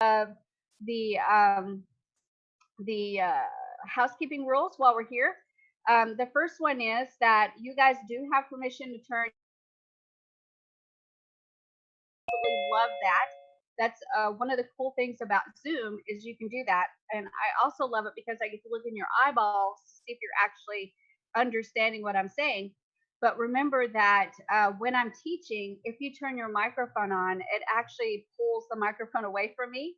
of the housekeeping rules while we're here. The first one is that you guys do have permission to turn. Absolutely love that. That's one of the cool things about Zoom is you can do that, and I also love it because I get to look in your eyeballs to see if you're actually understanding what I'm saying. But remember that when I'm teaching, if you turn your microphone on, it actually pulls the microphone away from me.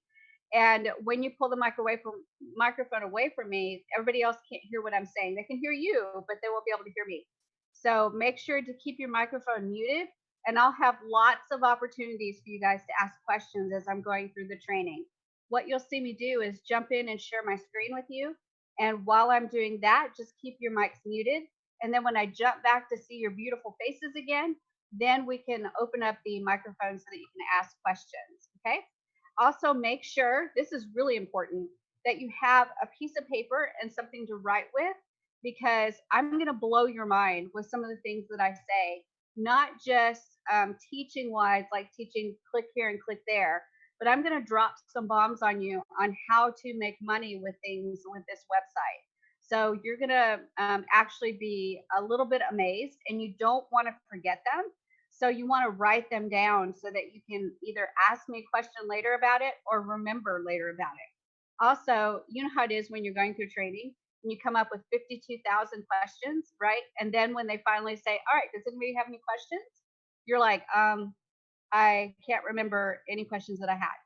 And when you pull the microphone away from me, everybody else can't hear what I'm saying. They can hear you, but they won't be able to hear me. So make sure to keep your microphone muted, and I'll have lots of opportunities for you guys to ask questions as I'm going through the training. What you'll see me do is jump in and share my screen with you. And while I'm doing that, just keep your mics muted. And then when I jump back to see your beautiful faces again, then we can open up the microphone so that you can ask questions. Okay. Also, make sure this is really important that you have a piece of paper and something to write with, because I'm going to blow your mind with some of the things that I say, not just teaching wise, like teaching click here and click there, but I'm going to drop some bombs on you on how to make money with things with this website. So you're going to actually be a little bit amazed, and you don't want to forget them. So you want to write them down so that you can either ask me a question later about it or remember later about it. Also, you know how it is when you're going through training and you come up with 52,000 questions, right? And then when they finally say, all right, does anybody have any questions? You're like, I can't remember any questions that I had.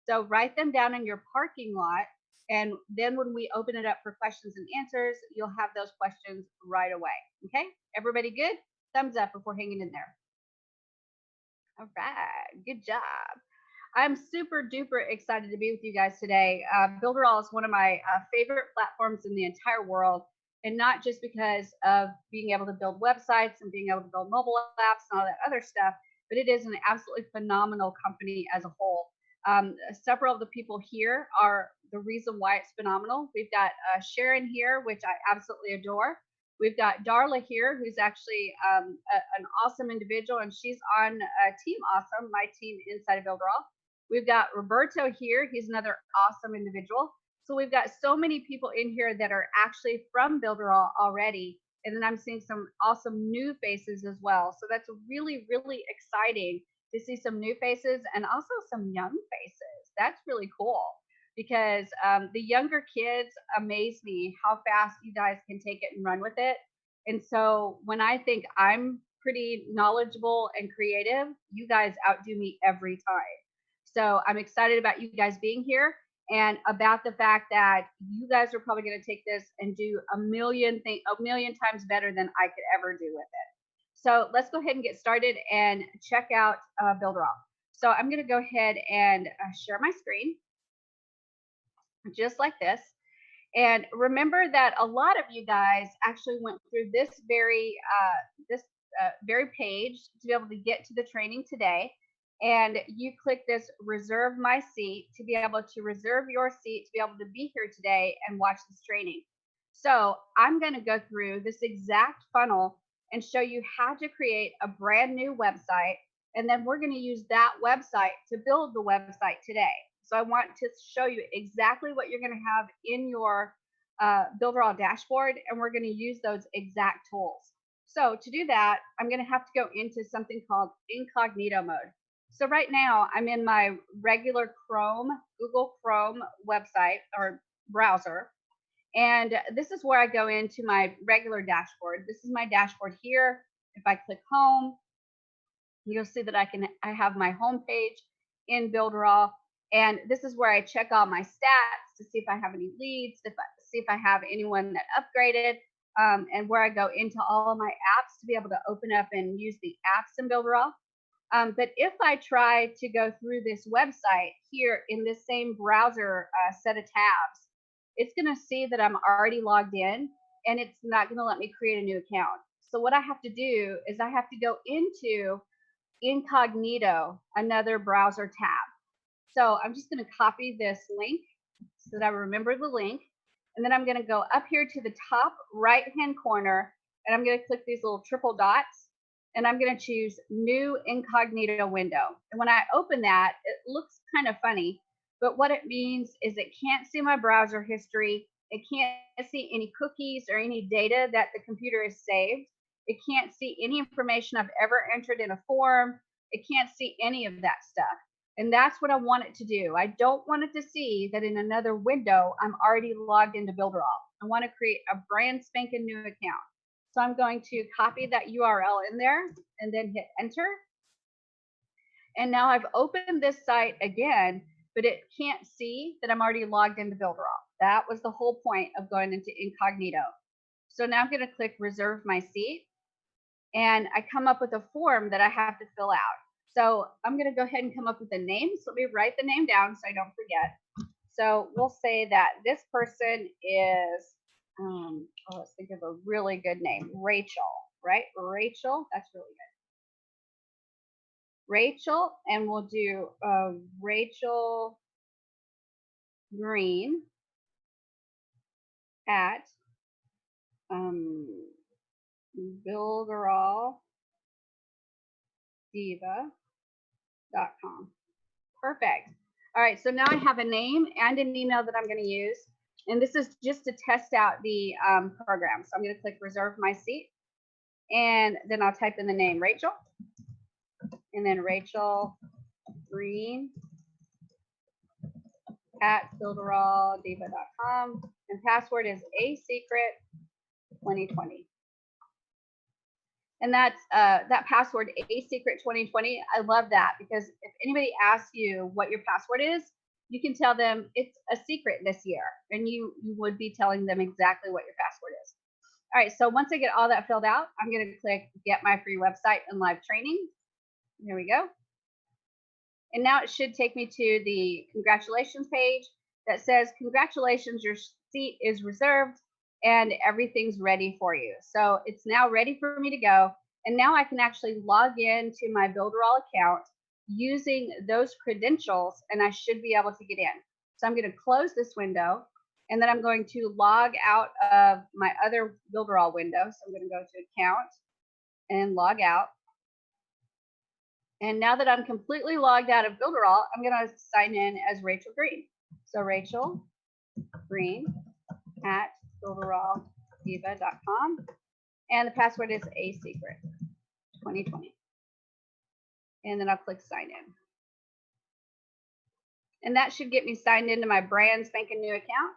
So write them down in your parking lot. And then when we open it up for questions and answers, you'll have those questions right away. Okay. Everybody good? Thumbs up if we're hanging in there. All right. Good job. I'm super duper excited to be with you guys today. Builderall is one of my favorite platforms in the entire world, and not just because of being able to build websites and being able to build mobile apps and all that other stuff, but it is an absolutely phenomenal company as a whole. Several of the people here are the reason why it's phenomenal. We've got Sharon here, which I absolutely adore. We've got Darla here, who's actually an awesome individual, and she's on Team Awesome, my team inside of Builderall. We've got Roberto here. He's another awesome individual. So we've got so many people in here that are actually from Builderall already. And then I'm seeing some awesome new faces as well. So that's really, really exciting to see some new faces and also some young faces. That's really cool because the younger kids amaze me how fast you guys can take it and run with it. And so when I think I'm pretty knowledgeable and creative, you guys outdo me every time. So I'm excited about you guys being here and about the fact that you guys are probably going to take this and do a million times better than I could ever do with it. So let's go ahead and get started and check out Builderall. So I'm going to go ahead and share my screen just like this. And remember that a lot of you guys actually went through this very page to be able to get to the training today. And you click this reserve my seat to be able to reserve your seat to be able to be here today and watch this training. So I'm going to go through this exact funnel and show you how to create a brand new website. And then we're going to use that website to build the website today. So I want to show you exactly what you're going to have in your Builderall dashboard, and we're going to use those exact tools. So to do that, I'm going to have to go into something called incognito mode. So right now I'm in my regular Google Chrome website or browser. And this is where I go into my regular dashboard. This is my dashboard here. If I click home, you'll see that I have my home page in Builderall. And this is where I check all my stats to see if I have any leads, see if I have anyone that upgraded, and where I go into all of my apps to be able to open up and use the apps in Builderall. But if I try to go through this website here in this same browser set of tabs, it's going to see that I'm already logged in, and it's not going to let me create a new account. So what I have to do is I have to go into incognito, another browser tab. So I'm just going to copy this link so that I remember the link. And then I'm going to go up here to the top right-hand corner, and I'm going to click these little triple dots, and I'm going to choose new incognito window. And when I open that, it looks kind of funny, but what it means is it can't see my browser history. It can't see any cookies or any data that the computer has saved. It can't see any information I've ever entered in a form. It can't see any of that stuff. And that's what I want it to do. I don't want it to see that in another window, I'm already logged into Builderall. I want to create a brand spanking new account. So I'm going to copy that URL in there and then hit enter. And now I've opened this site again, but it can't see that I'm already logged into Builderall. That was the whole point of going into incognito. So now I'm going to click reserve my seat, and I come up with a form that I have to fill out. So I'm going to go ahead and come up with a name. So let me write the name down so I don't forget. So we'll say that this person is, let's think of a really good name, Rachel, right? Rachel, that's really good. Rachel, and we'll do Rachel Green at builderalldiva.com. Perfect. All right, so now I have a name and an email that I'm going to use. And this is just to test out the program. So I'm going to click reserve my seat. And then I'll type in the name Rachel. And then Rachel Green at builderalldiva.com. And password is asecret2020. And that's that password, asecret2020. I love that because if anybody asks you what your password is, you can tell them it's a secret this year, and you would be telling them exactly what your password is. All right, so once I get all that filled out, I'm going to click get my free website and live training. Here we go. And now it should take me to the congratulations page that says, congratulations, your seat is reserved and everything's ready for you. So it's now ready for me to go. And now I can actually log in to my Builderall account using those credentials, and I should be able to get in. So I'm going to close this window, and then I'm going to log out of my other Builderall window. So I'm going to go to account and log out. And now that I'm completely logged out of Builderall, I'm going to sign in as Rachel Green. So Rachel Green at builderalldiva.com. And the password is asecret2020. And then I'll click sign in. And that should get me signed into my brand spanking new account.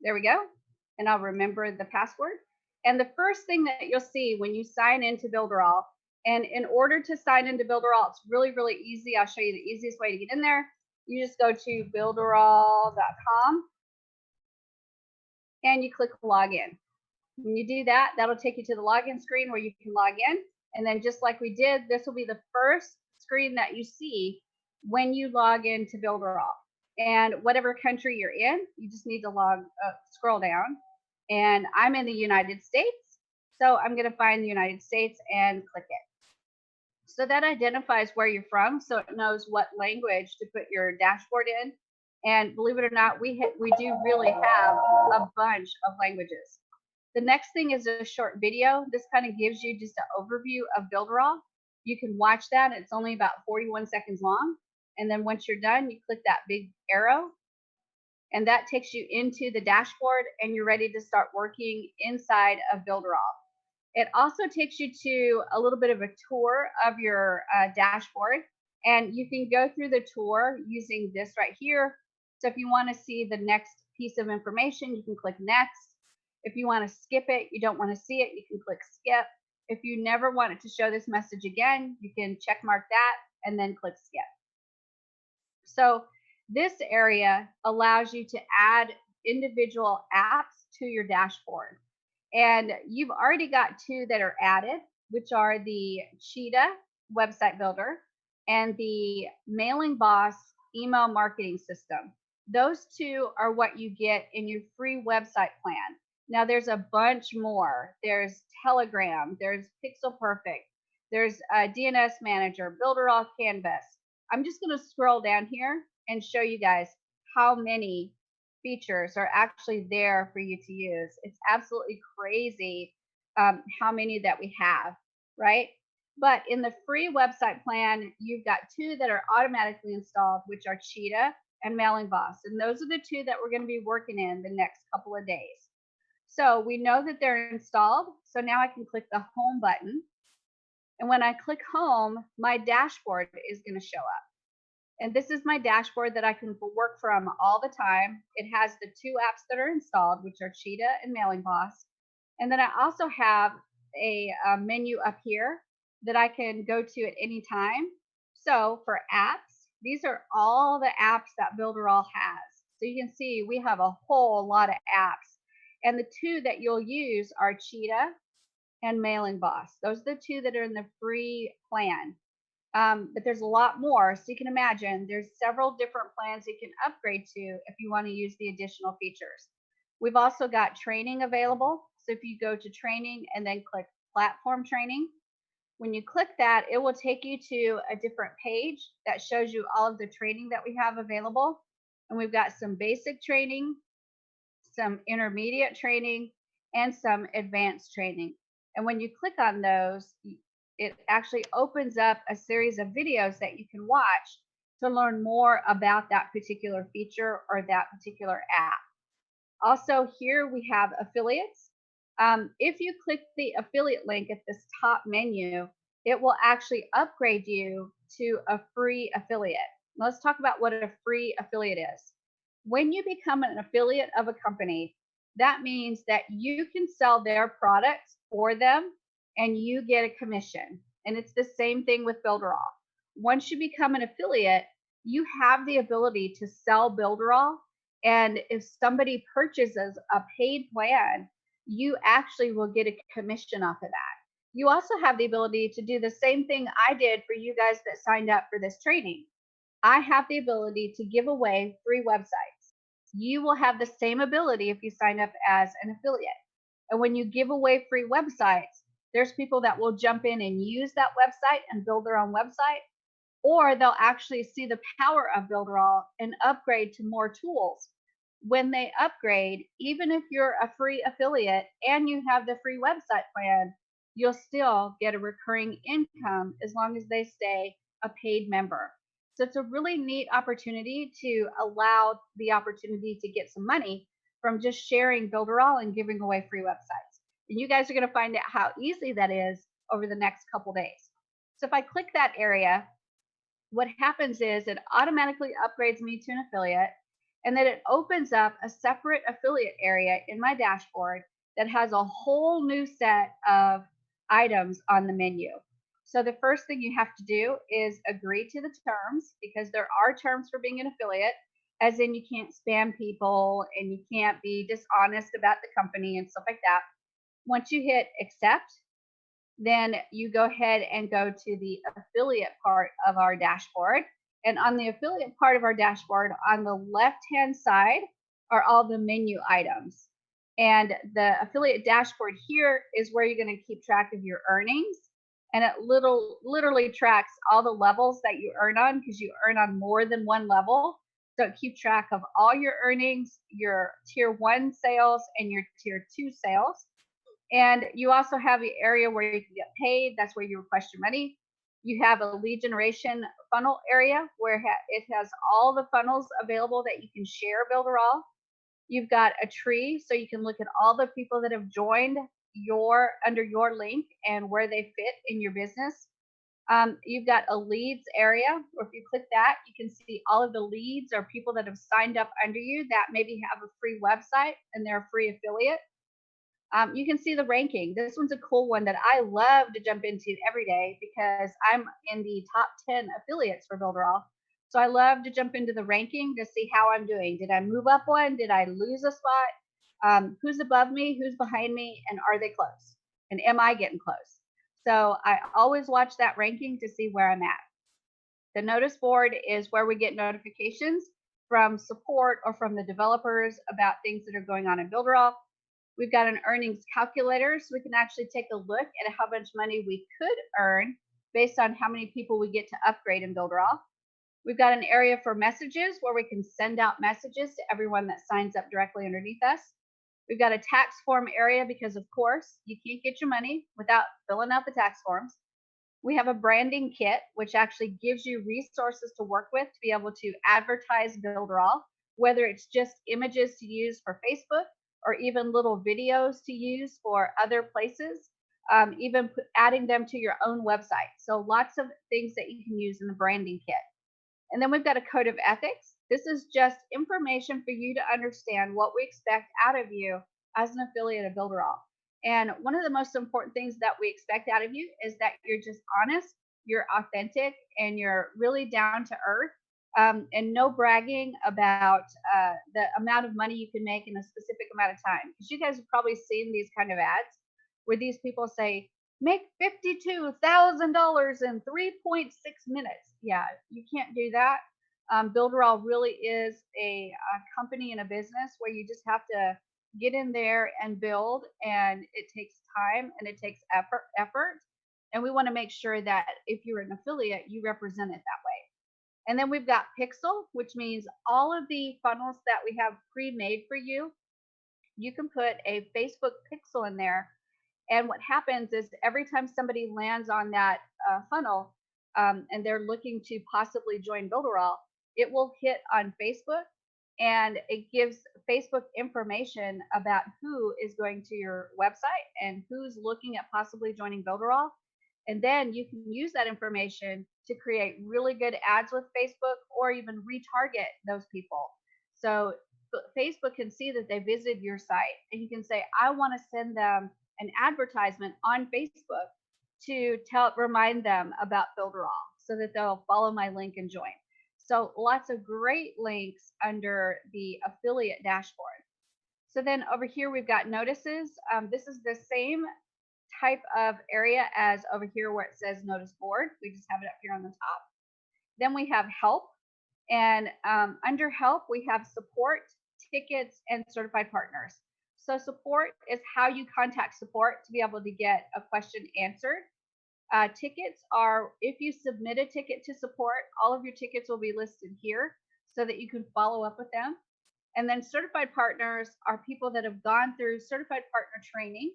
There we go. And I'll remember the password. And the first thing that you'll see when you sign into Builderall, and in order to sign into Builderall, it's really, really easy. I'll show you the easiest way to get in there. You just go to builderall.com and you click login. When you do that, that'll take you to the login screen where you can log in. And then just like we did, this will be the first screen that you see when you log into Builderall. And whatever country you're in, you just need to scroll down. And I'm in the United States, so I'm going to find the United States and click it. So that identifies where you're from, so it knows what language to put your dashboard in. And believe it or not, we do really have a bunch of languages. The next thing is a short video. This kind of gives you just an overview of Builderall. You can watch that. It's only about 41 seconds long. And then once you're done, you click that big arrow, and that takes you into the dashboard, and you're ready to start working inside of Builderall. It also takes you to a little bit of a tour of your dashboard, and you can go through the tour using this right here. So if you want to see the next piece of information, you can click next. If you want to skip it, you don't want to see it, you can click skip. If you never want it to show this message again, you can check mark that and then click skip. So this area allows you to add individual apps to your dashboard. And you've already got two that are added, which are the Cheetah website builder and the Mailing Boss email marketing system. Those two are what you get in your free website plan. Now there's a bunch more. There's Telegram, there's Pixel Perfect, there's DNS Manager, Builderall Canvas. I'm just going to scroll down here and show you guys how many features are actually there for you to use. It's absolutely crazy how many that we have, right? But in the free website plan, you've got two that are automatically installed, which are Cheetah and Mailing Boss. And those are the two that we're going to be working in the next couple of days. So we know that they're installed. So now I can click the home button. And when I click home, my dashboard is going to show up. And this is my dashboard that I can work from all the time. It has the two apps that are installed, which are Cheetah and Mailing Boss. And then I also have a menu up here that I can go to at any time. So for apps, these are all the apps that Builderall has. So you can see we have a whole lot of apps. And the two that you'll use are Cheetah and Mailing Boss. Those are the two that are in the free plan. But there's a lot more. So you can imagine there's several different plans you can upgrade to if you want to use the additional features. We've also got training available. So if you go to training and then click platform training, when you click that, it will take you to a different page that shows you all of the training that we have available. And we've got some basic training, some intermediate training, and some advanced training. And when you click on those, it actually opens up a series of videos that you can watch to learn more about that particular feature or that particular app. Also, here we have affiliates. If you click the affiliate link at this top menu, it will actually upgrade you to a free affiliate. Let's talk about what a free affiliate is. When you become an affiliate of a company, that means that you can sell their products for them and you get a commission. And it's the same thing with Builderall. Once you become an affiliate, you have the ability to sell Builderall. And if somebody purchases a paid plan, you actually will get a commission off of that. You also have the ability to do the same thing I did for you guys that signed up for this training. I have the ability to give away free websites. You will have the same ability if you sign up as an affiliate. And when you give away free websites, there's people that will jump in and use that website and build their own website, or they'll actually see the power of Builderall and upgrade to more tools. When they upgrade, even if you're a free affiliate and you have the free website plan, you'll still get a recurring income as long as they stay a paid member. So it's a really neat opportunity to allow the opportunity to get some money from just sharing Builderall and giving away free websites. And you guys are going to find out how easy that is over the next couple days. So if I click that area, what happens is it automatically upgrades me to an affiliate, and then it opens up a separate affiliate area in my dashboard that has a whole new set of items on the menu. So the first thing you have to do is agree to the terms, because there are terms for being an affiliate, as in you can't spam people and you can't be dishonest about the company and stuff like that. Once you hit accept, then you go ahead and go to the affiliate part of our dashboard. And on the affiliate part of our dashboard, on the left-hand side are all the menu items. And the affiliate dashboard here is where you're going to keep track of your earnings. And it literally tracks all the levels that you earn on, because you earn on more than one level. So it keeps track of all your earnings, your tier 1 sales, and your tier 2 sales. And you also have the area where you can get paid. That's where you request your money. You have a lead generation funnel area where it has all the funnels available that you can share Builderall. You've got a tree, so you can look at all the people that have joined under your link and where they fit in your business. You've got a leads area, or if you click that, you can see all of the leads or people that have signed up under you that maybe have a free website and they're a free affiliate. You can see the ranking. This one's a cool one that I love to jump into every day, because I'm in the top 10 affiliates for Builderall. So I love to jump into the ranking to see how I'm doing. Did I move up one? Did I lose a spot? Who's above me? Who's behind me? And are they close? And am I getting close? So I always watch that ranking to see where I'm at. The notice board is where we get notifications from support or from the developers about things that are going on in Builderall. We've got an earnings calculator, so we can actually take a look at how much money we could earn based on how many people we get to upgrade in Builderall. We've got an area for messages where we can send out messages to everyone that signs up directly underneath us. We've got a tax form area because, of course, you can't get your money without filling out the tax forms. We have a branding kit, which actually gives you resources to work with to be able to advertise Builderall, whether it's just images to use for Facebook or even little videos to use for other places, even adding them to your own website. So lots of things that you can use in the branding kit. And then we've got a code of ethics. This is just information for you to understand what we expect out of you as an affiliate of Builderall. And one of the most important things that we expect out of you is that you're just honest, you're authentic, and you're really down to earth. And no bragging about the amount of money you can make in a specific amount of time. Because you guys have probably seen these kind of ads where these people say, make $52,000 in 3.6 minutes. Yeah, you can't do that. Builderall really is a company and a business where you just have to get in there and build, and it takes time and it takes effort. And we want to make sure that if you're an affiliate, you represent it that way. And then we've got Pixel, which means all of the funnels that we have pre-made for you, you can put a Facebook pixel in there, and what happens is every time somebody lands on that funnel, and they're looking to possibly join Builderall, it will hit on Facebook, and it gives Facebook information about who is going to your website and who's looking at possibly joining Builderall. And then you can use that information to create really good ads with Facebook or even retarget those people. So Facebook can see that they visited your site, and you can say, I want to send them an advertisement on Facebook to remind them about Builderall so that they'll follow my link and join. So lots of great links under the affiliate dashboard. So then over here we've got notices. This is the same type of area as over here where it says notice board. We just have it up here on the top. Then we have help, and under help, we have support, tickets, and certified partners. So support is how you contact support to be able to get a question answered. Tickets are if you submit a ticket to support, all of your tickets will be listed here so that you can follow up with them. And then certified partners are people that have gone through certified partner training,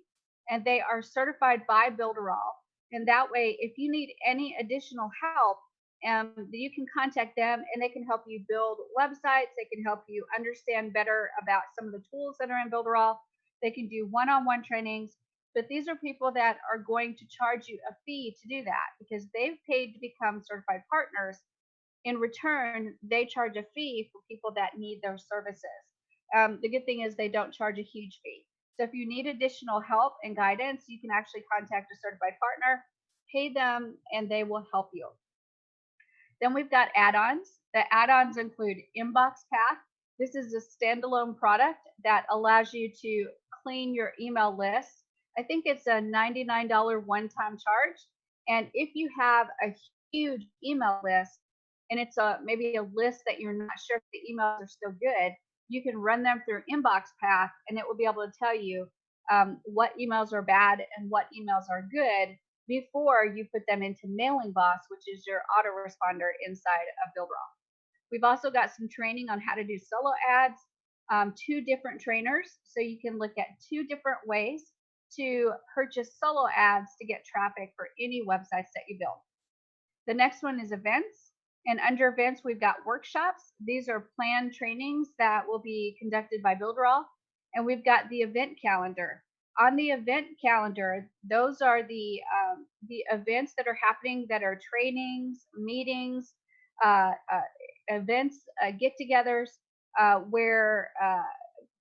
and they are certified by Builderall. And that way, if you need any additional help, you can contact them and they can help you build websites. They can help you understand better about some of the tools that are in Builderall. They can do one-on-one trainings. But these are people that are going to charge you a fee to do that because they've paid to become certified partners. In return, they charge a fee for people that need their services. The good thing is they don't charge a huge fee. So if you need additional help and guidance, you can actually contact a certified partner, pay them, and they will help you. Then we've got add-ons. The add-ons include Inbox Path. This is a standalone product that allows you to clean your email list. I think it's a $99 one-time charge. And if you have a huge email list, and it's maybe a list that you're not sure if the emails are still good, you can run them through Inbox Path, and it will be able to tell you what emails are bad and what emails are good before you put them into Mailing Boss, which is your autoresponder inside of Builderall. We've also got some training on how to do solo ads, two different trainers, so you can look at two different ways to purchase solo ads to get traffic for any websites that you build. The next one is events. And under events, we've got workshops. These are planned trainings that will be conducted by Builderall. And we've got the event calendar. On the event calendar, those are the events that are happening that are trainings, meetings, events, get-togethers where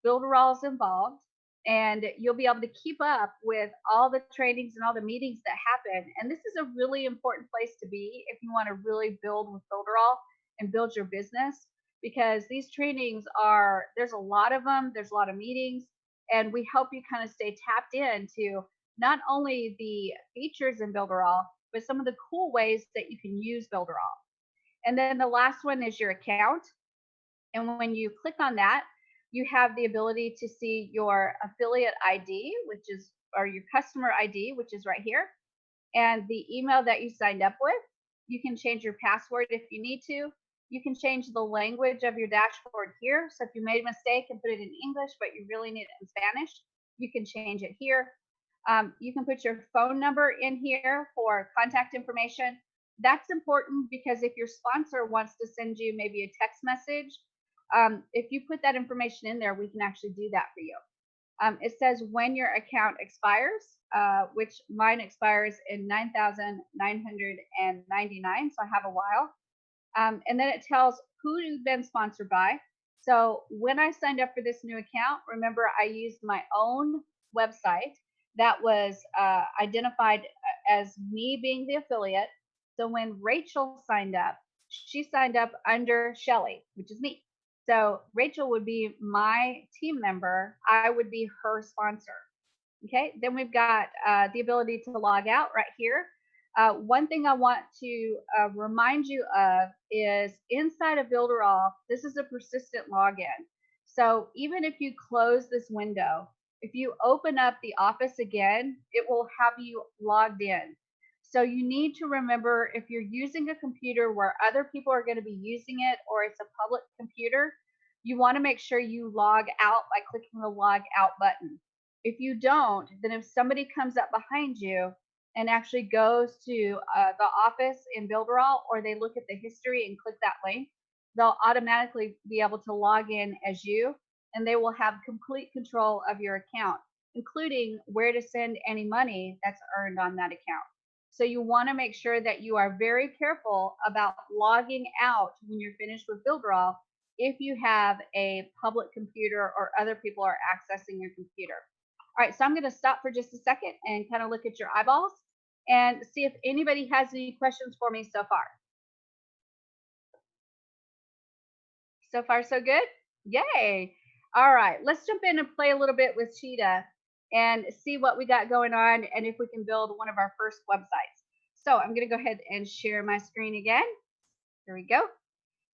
Builderall is involved, and you'll be able to keep up with all the trainings and all the meetings that happen. And this is a really important place to be if you want to really build with Builderall and build your business, because these trainings are, there's a lot of them, there's a lot of meetings, and we help you kind of stay tapped into not only the features in Builderall, but some of the cool ways that you can use Builderall. And then the last one is your account. And when you click on that, you have the ability to see your affiliate ID, which is, or your customer ID, which is right here, and the email that you signed up with. You can change your password if you need to. You can change the language of your dashboard here. So if you made a mistake and put it in English, but you really need it in Spanish, you can change it here. You can put your phone number in here for contact information. That's important because if your sponsor wants to send you maybe a text message, if you put that information in there, we can actually do that for you. It says when your account expires, which mine expires in 9,999, so I have a while. And then it tells who you've been sponsored by. So when I signed up for this new account, remember I used my own website that was identified as me being the affiliate. So when Rachel signed up, she signed up under Shelly, which is me. So Rachel would be my team member. I would be her sponsor. Okay, then we've got the ability to log out right here. One thing I want to remind you of is inside of Builderall, this is a persistent login. So even if you close this window, if you open up the office again, it will have you logged in. So you need to remember if you're using a computer where other people are going to be using it or it's a public computer, you want to make sure you log out by clicking the log out button. If you don't, then if somebody comes up behind you and actually goes to the office in Builderall, or they look at the history and click that link, they'll automatically be able to log in as you, and they will have complete control of your account, including where to send any money that's earned on that account. So you want to make sure that you are very careful about logging out when you're finished with Builderall if you have a public computer or other people are accessing your computer. All right, so I'm going to stop for just a second and kind of look at your eyeballs and see if anybody has any questions for me so far. So far, so good? Yay. All right, let's jump in and play a little bit with Cheetah and see what we got going on and if we can build one of our first websites. So I'm going to go ahead and share my screen again. Here we go.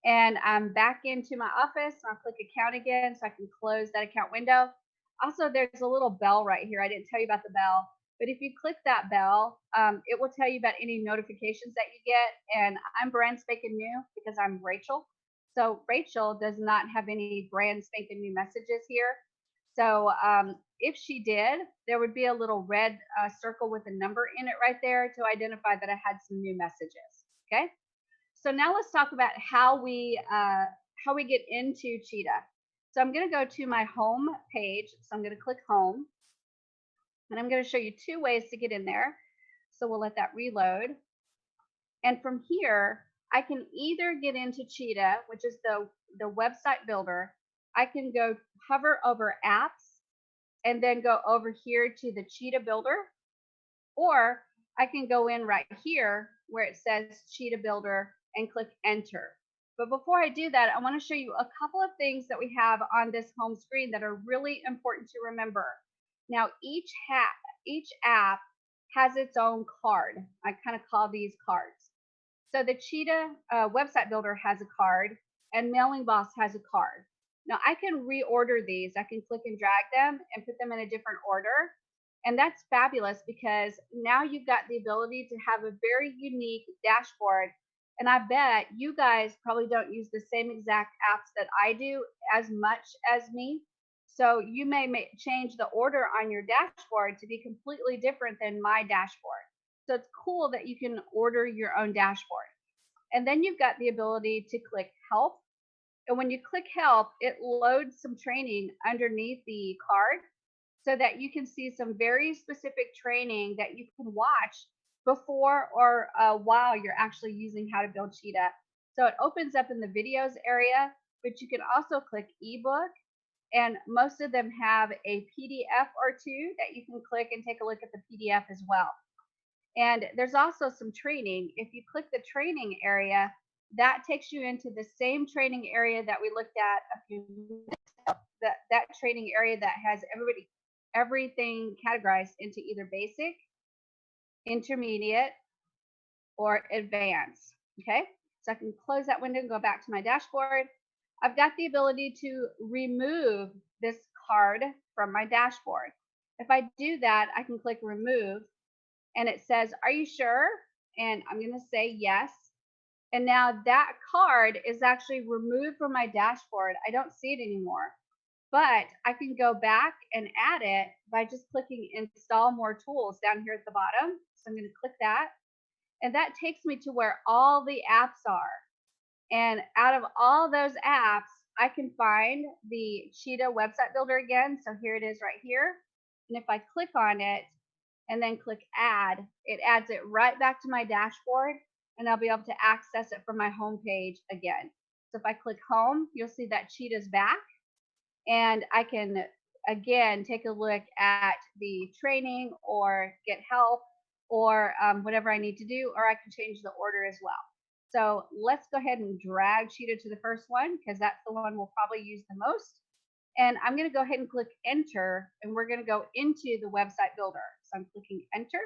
And I'm back into my office. I'll click account again so I can close that account window. Also, there's a little bell right here. I didn't tell you about the bell, but if you click that bell, it will tell you about any notifications that you get. And I'm brand spanking new because I'm Rachel. So Rachel does not have any brand spanking new messages here. So if she did, there would be a little red circle with a number in it right there to identify that I had some new messages. Okay. So now let's talk about how we get into Cheetah. So I'm going to go to my home page. So I'm going to click home, and I'm going to show you two ways to get in there. So we'll let that reload. And from here, I can either get into Cheetah, which is the website builder. I can go hover over apps and then go over here to the Cheetah builder, or I can go in right here where it says Cheetah Builder and click enter. But before I do that, I want to show you a couple of things that we have on this home screen that are really important to remember. Now, each app has its own card. I kind of call these cards. So the Cheetah website builder has a card, and Mailing Boss has a card. Now I can reorder these. I can click and drag them and put them in a different order. And that's fabulous because now you've got the ability to have a very unique dashboard. And I bet you guys probably don't use the same exact apps that I do as much as me. So you may change the order on your dashboard to be completely different than my dashboard. So it's cool that you can order your own dashboard. And then you've got the ability to click help. And when you click help, it loads some training underneath the card so that you can see some very specific training that you can watch before or while you're actually using how to build Cheetah. So it opens up in the videos area, but you can also click ebook. And most of them have a PDF or two that you can click and take a look at the PDF as well. And there's also some training. If you click the training area, that takes you into the same training area that we looked at a few minutes ago. That training area that has everything categorized into either basic, intermediate, or advanced. Okay, so I can close that window and go back to my dashboard. I've got the ability to remove this card from my dashboard. If I do that, I can click remove, and it says, are you sure? And I'm going to say yes. And now that card is actually removed from my dashboard. I don't see it anymore. but I can go back and add it by just clicking install more tools down here at the bottom. So I'm going to click that, and that takes me to where all the apps are. And out of all those apps, I can find the Cheetah website builder again. So here it is right here. And if I click on it and then click add, it adds it right back to my dashboard, and I'll be able to access it from my home page again. So if I click home, you'll see that Cheetah's back, and I can again take a look at the training or get help or whatever I need to do, or I can change the order as well. So let's go ahead and drag Cheetah to the first one because that's the one we'll probably use the most. And I'm going to go ahead and click enter, and we're going to go into the website builder. So I'm clicking enter.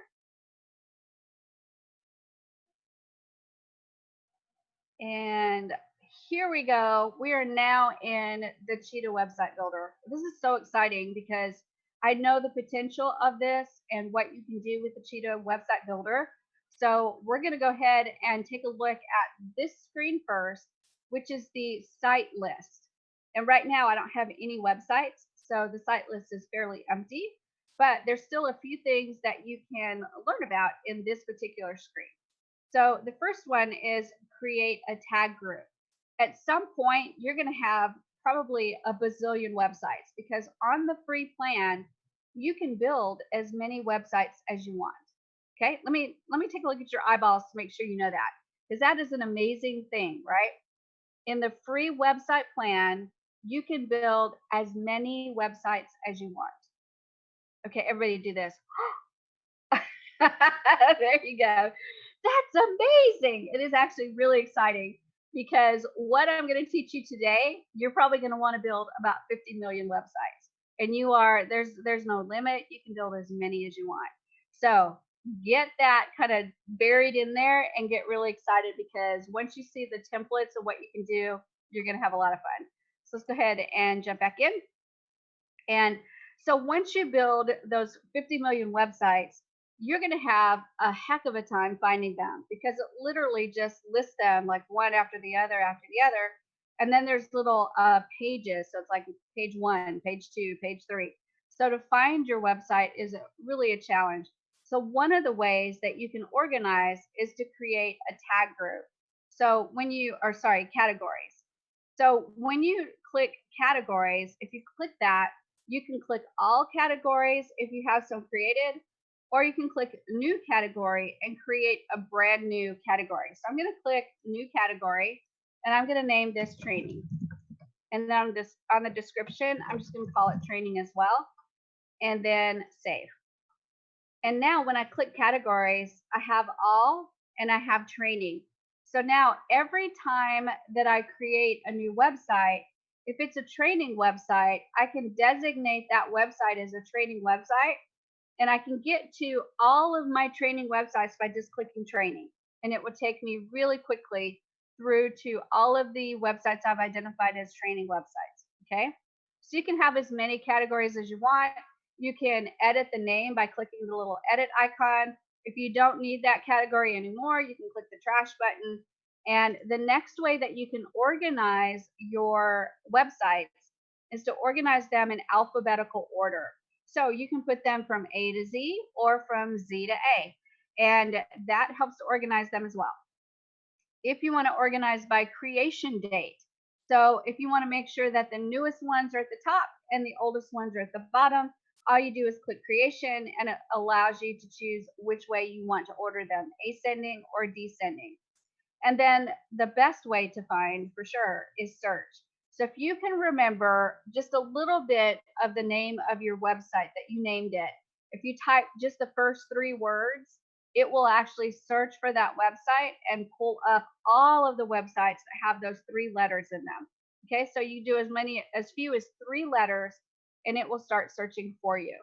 And here we go. We are now in the Cheetah website builder. This is so exciting because I know the potential of this and what you can do with the Cheetah website builder. So we're going to go ahead and take a look at this screen first, which is the site list. And right now I don't have any websites, so the site list is fairly empty, but there's still a few things that you can learn about in this particular screen. So the first one is create a tag group. At some point, you're going to have probably a bazillion websites because on the free plan, you can build as many websites as you want. Okay, let me take a look at your eyeballs to make sure you know that, because that is an amazing thing, right? In the free website plan, you can build as many websites as you want. Okay, everybody do this. There you go. That's amazing. It is actually really exciting because what I'm going to teach you today, you're probably going to want to build about 50 million websites. And you are there's no limit. You can build as many as you want. So, get that kind of buried in there and get really excited because once you see the templates of what you can do, you're going to have a lot of fun. So, let's go ahead and jump back in. And so once you build those 50 million websites, you're going to have a heck of a time finding them because it literally just lists them like one after the other after the other. And then there's little pages. So it's like page one, page two, page three. So to find your website is really a challenge. So one of the ways that you can organize is to create a tag group. So when you are, sorry, categories. So when you click categories, if you click that, you can click all categories if you have some created, or you can click new category and create a brand new category. So I'm going to click new category, and I'm going to name this training. And then on the description, I'm just going to call it training as well, and then save. And now when I click categories, I have all and I have training. So now every time that I create a new website, if it's a training website, I can designate that website as a training website, and I can get to all of my training websites by just clicking training. And it would take me really quickly through to all of the websites I've identified as training websites. Okay. So you can have as many categories as you want. You can edit the name by clicking the little edit icon. If you don't need that category anymore, you can click the trash button. And the next way that you can organize your websites is to organize them in alphabetical order. So you can put them from A to Z or from Z to A. And that helps to organize them as well. If you want to organize by creation date, so if you want to make sure that the newest ones are at the top and the oldest ones are at the bottom, all you do is click creation and it allows you to choose which way you want to order them, ascending or descending. And then the best way to find for sure is search. So if you can remember just a little bit of the name of your website that you named it, if you type just the first three words, it will actually search for that website and pull up all of the websites that have those three letters in them. Okay, so you do as few as three letters, and it will start searching for you.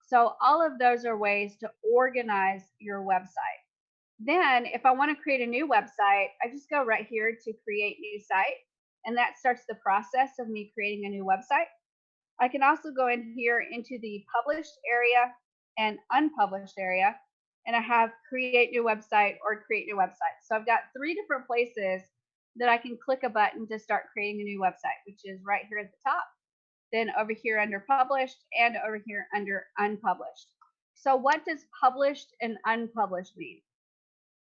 So all of those are ways to organize your website. Then if I want to create a new website, I just go right here to create new site, and that starts the process of me creating a new website. I can also go in here into the published area and unpublished area, and I have create new website or create new website. So I've got three different places that I can click a button to start creating a new website, which is right here at the top. then over here under published, and over here under unpublished. So what does published and unpublished mean?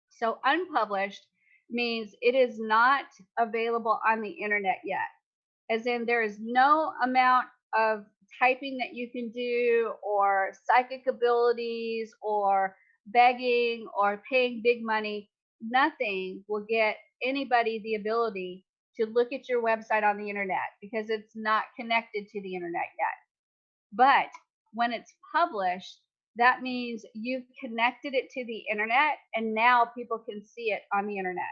So unpublished means it is not available on the internet yet, as in there is no amount of typing that you can do, or psychic abilities, or begging, or paying big money. Nothing will get anybody the ability to look at your website on the internet because it's not connected to the internet yet. But when it's published, that means you've connected it to the internet and now people can see it on the internet.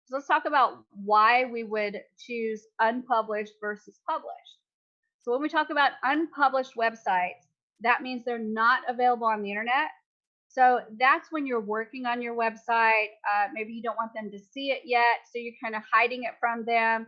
So let's talk about why we would choose unpublished versus published. So when we talk about unpublished websites, that means they're not available on the internet. So that's when you're working on your website. Maybe you don't want them to see it yet, so you're kind of hiding it from them.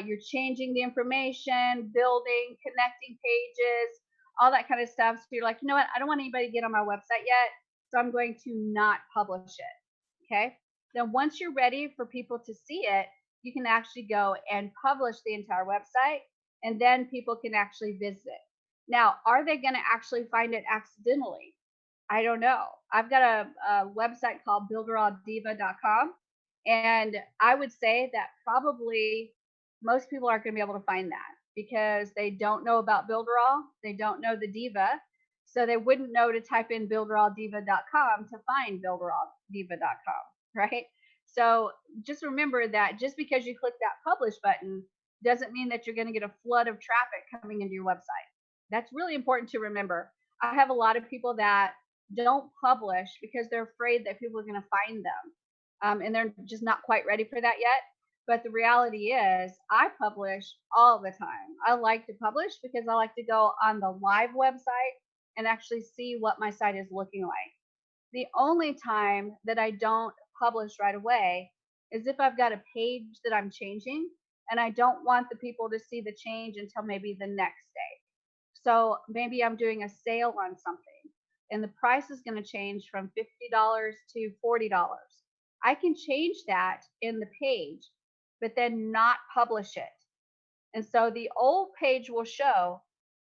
You're changing the information, building, connecting pages, all that kind of stuff. So you're like, you know what? I don't want anybody to get on my website yet, so I'm going to not publish it. Okay. Then once you're ready for people to see it, you can actually go and publish the entire website, and then people can actually visit it. Now, are they going to actually find it accidentally? I don't know. I've got a website called builderalldiva.com, and I would say that probably most people aren't going to be able to find that because they don't know about Builderall, they don't know the diva, so they wouldn't know to type in builderalldiva.com to find builderalldiva.com, right? So just remember that just because you click that publish button doesn't mean that you're going to get a flood of traffic coming into your website. That's really important to remember. I have a lot of people that don't publish because they're afraid that people are going to find them. And they're just not quite ready for that yet. But the reality is, I publish all the time. I like to publish because I like to go on the live website and actually see what my site is looking like. The only time that I don't publish right away is if I've got a page that I'm changing and I don't want the people to see the change until maybe the next day. So maybe I'm doing a sale on something and the price is going to change from $50 to $40. I can change that in the page, but then not publish it. And so the old page will show.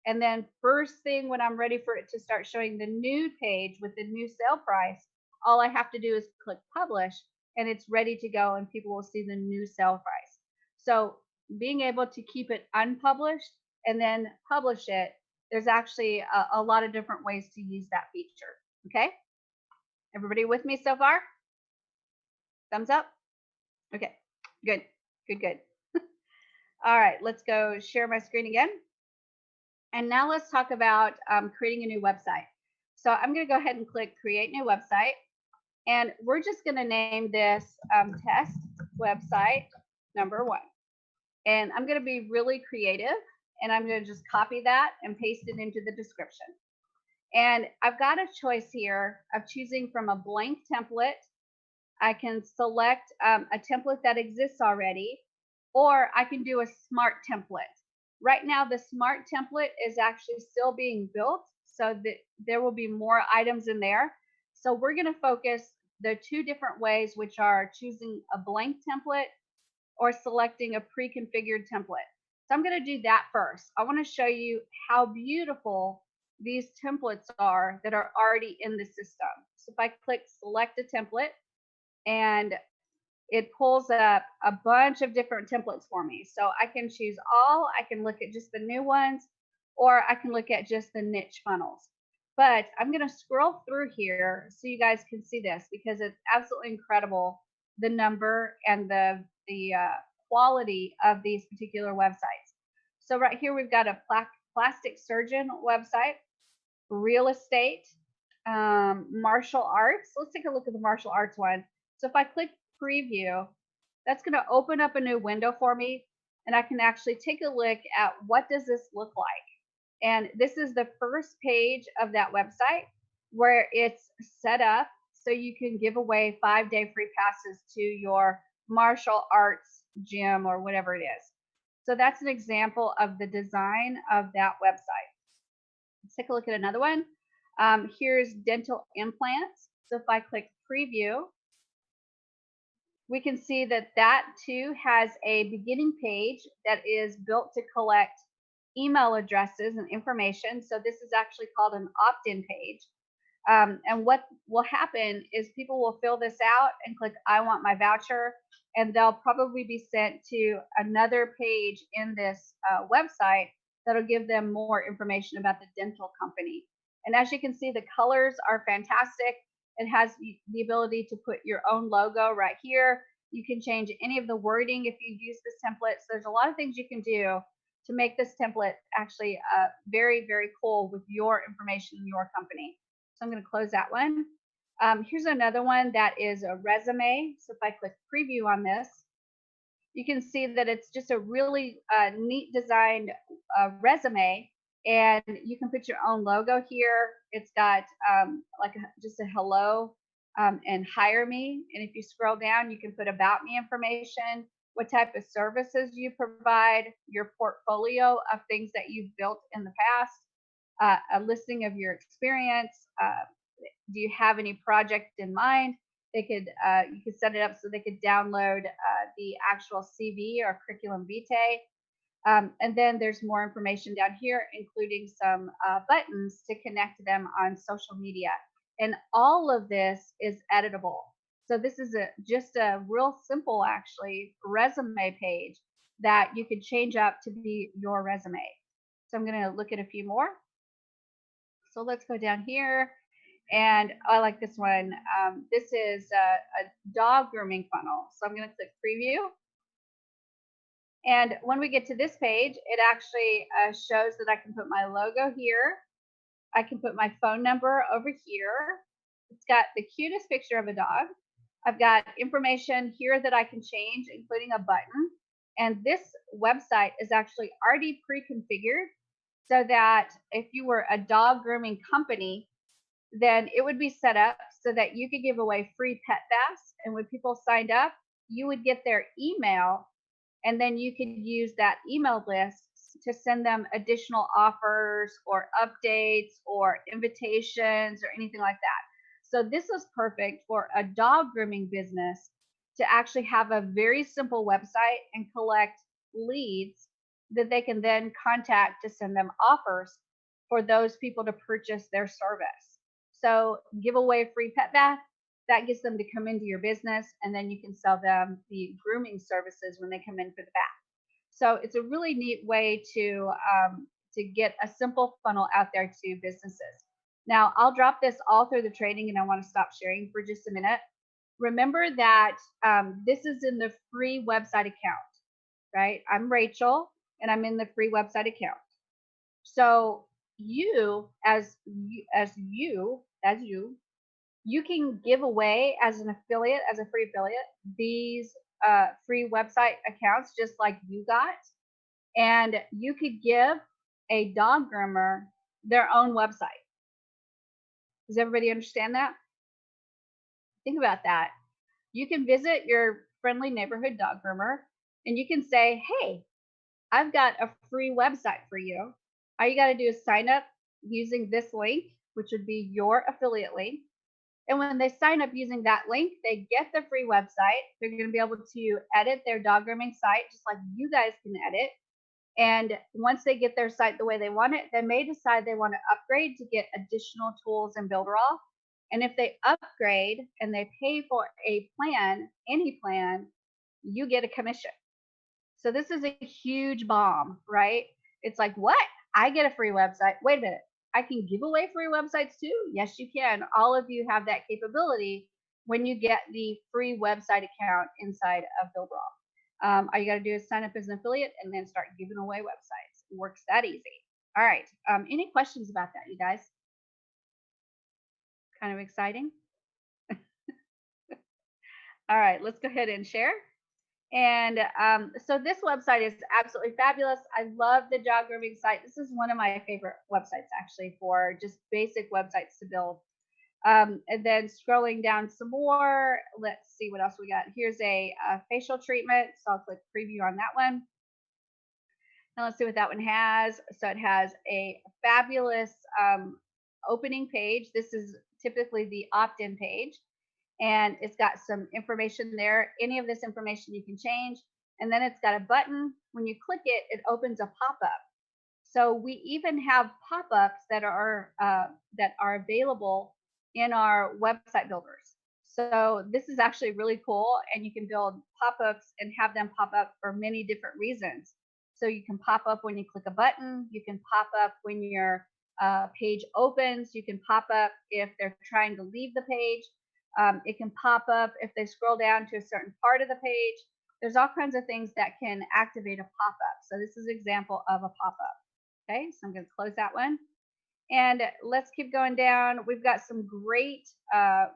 And then, first thing when I'm ready for it to start showing the new page with the new sale price, all I have to do is click publish and it's ready to go, and people will see the new sale price. So, being able to keep it unpublished and then publish it, there's actually a lot of different ways to use that feature. Okay. Everybody with me so far? Thumbs up? Okay. Good. Good, good. All right. Let's go share my screen again. And now let's talk about creating a new website. So I'm going to go ahead and click create new website. And we're just going to name this test website number 1. And I'm going to be really creative. And I'm going to just copy that and paste it into the description. And I've got a choice here of choosing from a blank template. I can select a template that exists already, or I can do a smart template. Right now, the smart template is actually still being built, so that there will be more items in there. So we're going to focus the 2 different ways, which are choosing a blank template or selecting a pre-configured template. So I'm going to do that first. I want to show you how beautiful these templates are that are already in the system. So if I click select a template, and it pulls up a bunch of different templates for me. So I can choose all, I can look at just the new ones, or I can look at just the niche funnels. But I'm going to scroll through here so you guys can see this, because it's absolutely incredible, the number and the quality of these particular websites. So right here we've got a plastic surgeon website, real estate, martial arts. Let's take a look at the martial arts one. So if I click preview, that's going to open up a new window for me, and I can actually take a look at what does this look like. And this is the first page of that website where it's set up so you can give away 5-day free passes to your martial arts gym or whatever it is. So that's an example of the design of that website. Let's take a look at another one. Here's dental implants. So if I click preview, we can see that that too has a beginning page that is built to collect email addresses and information. So this is actually called an opt-in page. And what will happen is people will fill this out and click, I want my voucher, and they'll probably be sent to another page in this website that'll give them more information about the dental company. And as you can see, the colors are fantastic. It has the ability to put your own logo right here. You can change any of the wording if you use this template. So there's a lot of things you can do to make this template actually very, very cool with your information in your company. So I'm going to close that one. Here's another one that is a resume. So if I click preview on this, you can see that it's just a really neat designed resume, and you can put your own logo here. It's got like just a hello and hire me. And if you scroll down, you can put about me information, what type of services you provide, your portfolio of things that you've built in the past, a listing of your experience. Do you have any project in mind? They could you could set it up so they could download the actual CV or curriculum vitae. And then there's more information down here, including some buttons to connect them on social media. And all of this is editable. So this is just a real simple, actually, resume page that you could change up to be your resume. So I'm going to look at a few more. So let's go down here. And I like this one. This is a dog grooming funnel. So I'm going to click preview. And when we get to this page, it actually shows that I can put my logo here. I can put my phone number over here. It's got the cutest picture of a dog. I've got information here that I can change, including a button. And this website is actually already pre-configured so that if you were a dog grooming company, then it would be set up so that you could give away free pet baths. And when people signed up, you would get their email, and then you could use that email list to send them additional offers or updates or invitations or anything like that. So this is perfect for a dog grooming business to actually have a very simple website and collect leads that they can then contact to send them offers for those people to purchase their service. So give away a free pet bath. That gets them to come into your business, and then you can sell them the grooming services when they come in for the bath. So it's a really neat way to get a simple funnel out there to businesses. Now I'll drop this all through the training, and I want to stop sharing for just a minute. Remember that this is in the free website account, right? I'm Rachel, and I'm in the free website account. So you can give away as an affiliate, as a free affiliate, these free website accounts just like you got. And you could give a dog groomer their own website. Does everybody understand that? Think about that. You can visit your friendly neighborhood dog groomer and you can say, hey, I've got a free website for you. All you got to do is sign up using this link, which would be your affiliate link. And when they sign up using that link, they get the free website. They're going to be able to edit their dog grooming site just like you guys can edit. And once they get their site the way they want it, they may decide they want to upgrade to get additional tools and Builderall. And if they upgrade and they pay for a plan, any plan, you get a commission. So this is a huge bomb, right? It's like, what? I get a free website. Wait a minute. I can give away free websites too? Yes, you can. All of you have that capability when you get the free website account inside of Builderall. All you got to do is sign up as an affiliate and then start giving away websites. It works that easy. All right. Any questions about that, you guys? Kind of exciting. All right, let's go ahead and share. And so this website is absolutely fabulous. I love the dog grooming site. This is one of my favorite websites actually for just basic websites to build. And then scrolling down some more, let's see what else we got. Here's a facial treatment. So I'll click preview on that one. And let's see what that one has. So it has a fabulous opening page. This is typically the opt-in page. And it's got some information there. Any of this information you can change. And then it's got a button. When you click it, it opens a pop-up. So we even have pop-ups that are available in our website builders. So this is actually really cool, and you can build pop-ups and have them pop up for many different reasons. So you can pop up when you click a button. You can pop up when your page opens. You can pop up if they're trying to leave the page. It can pop up if they scroll down to a certain part of the page. There's all kinds of things that can activate a pop-up. So this is an example of a pop-up. Okay, so I'm going to close that one. And let's keep going down. We've got some great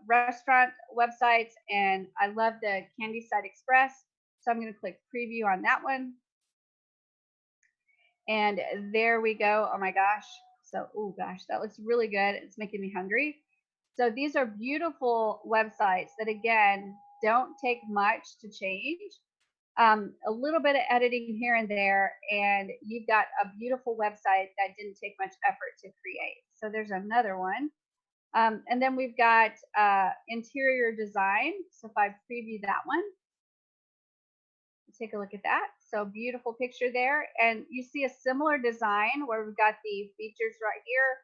restaurant websites, and I love the Candy Side Express. So I'm going to click preview on that one. And there we go. Oh my gosh. So, oh gosh, that looks really good. It's making me hungry. So these are beautiful websites that, again, don't take much to change. A little bit of editing here and there, and you've got a beautiful website that didn't take much effort to create. So there's another one. And then we've got interior design. So if I preview that one, take a look at that. So beautiful picture there. And you see a similar design where we've got the features right here.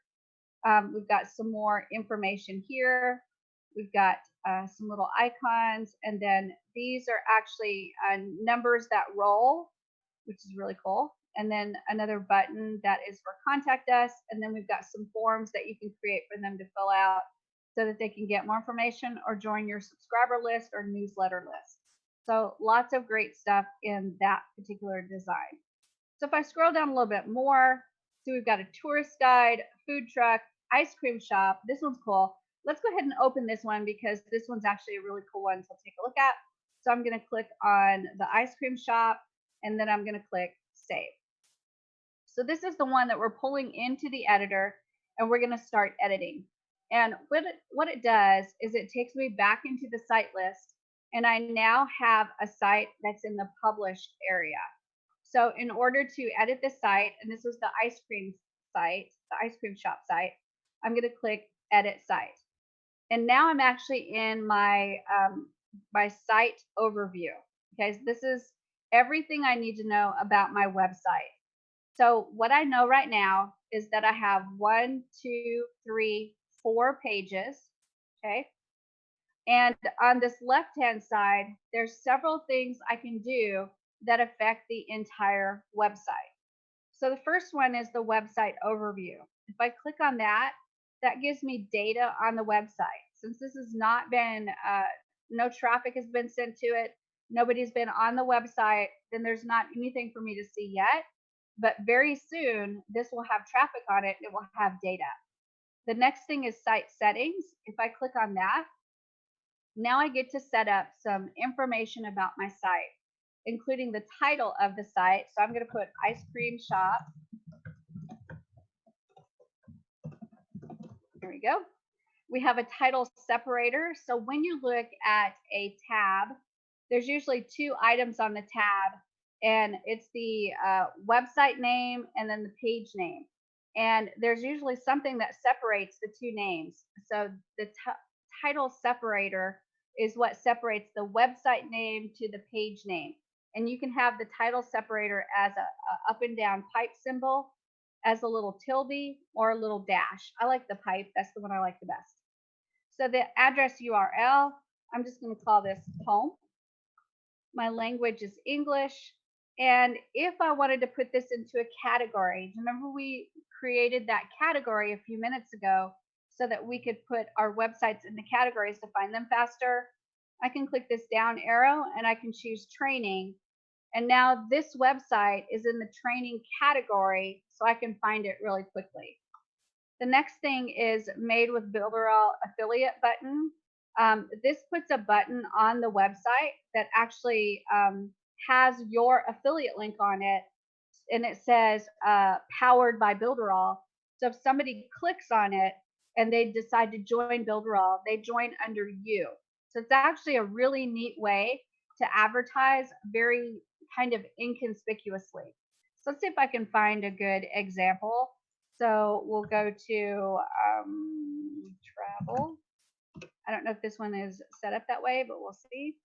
We've got some more information here. We've got some little icons, and then these are actually numbers that roll, which is really cool. And then another button that is for contact us. And then we've got some forms that you can create for them to fill out so that they can get more information or join your subscriber list or newsletter list. So lots of great stuff in that particular design. So if I scroll down a little bit more, so we've got a tourist guide, food truck, ice cream shop. This one's cool. Let's go ahead and open this one because this one's actually a really cool one to take a look at. So I'm going to click on the ice cream shop, and then I'm going to click save. So this is the one that we're pulling into the editor, and we're going to start editing. And what it does is it takes me back into the site list, and I now have a site that's in the published area. So in order to edit this site, and this is the ice cream site, the ice cream shop site, I'm going to click edit site. And now I'm actually in my my site overview. Okay, so this is everything I need to know about my website. So what I know right now is that I have 1, 2, 3, 4 pages. Okay. And on this left-hand side, there's several things I can do that affect the entire website. So the first one is the website overview. If I click on that, that gives me data on the website. Since this has not been, no traffic has been sent to it, nobody's been on the website, then there's not anything for me to see yet. But very soon, this will have traffic on it. It will have data. The next thing is site settings. If I click on that, now I get to set up some information about my site, including the title of the site. So I'm going to put ice cream shop. Here we go. We have a title separator. So when you look at a tab, there's usually 2 items on the tab, and it's the website name and then the page name. And there's usually something that separates the 2 names. So the title separator is what separates the website name to the page name. And you can have the title separator as a up and down pipe symbol, as a little tilde, or a little dash. I like the pipe. That's the one I like the best. So the address URL, I'm just going to call this home. My language is English. And if I wanted to put this into a category, remember we created that category a few minutes ago so that we could put our websites into categories to find them faster. I can click this down arrow and I can choose training. And now this website is in the training category, so I can find it really quickly. The next thing is made with Builderall affiliate button. This puts a button on the website that actually has your affiliate link on it, and it says powered by Builderall. So if somebody clicks on it and they decide to join Builderall, they join under you. So it's actually a really neat way to advertise very kind of inconspicuously. So let's see if I can find a good example. So we'll go to travel. I don't know if this one is set up that way, but we'll see.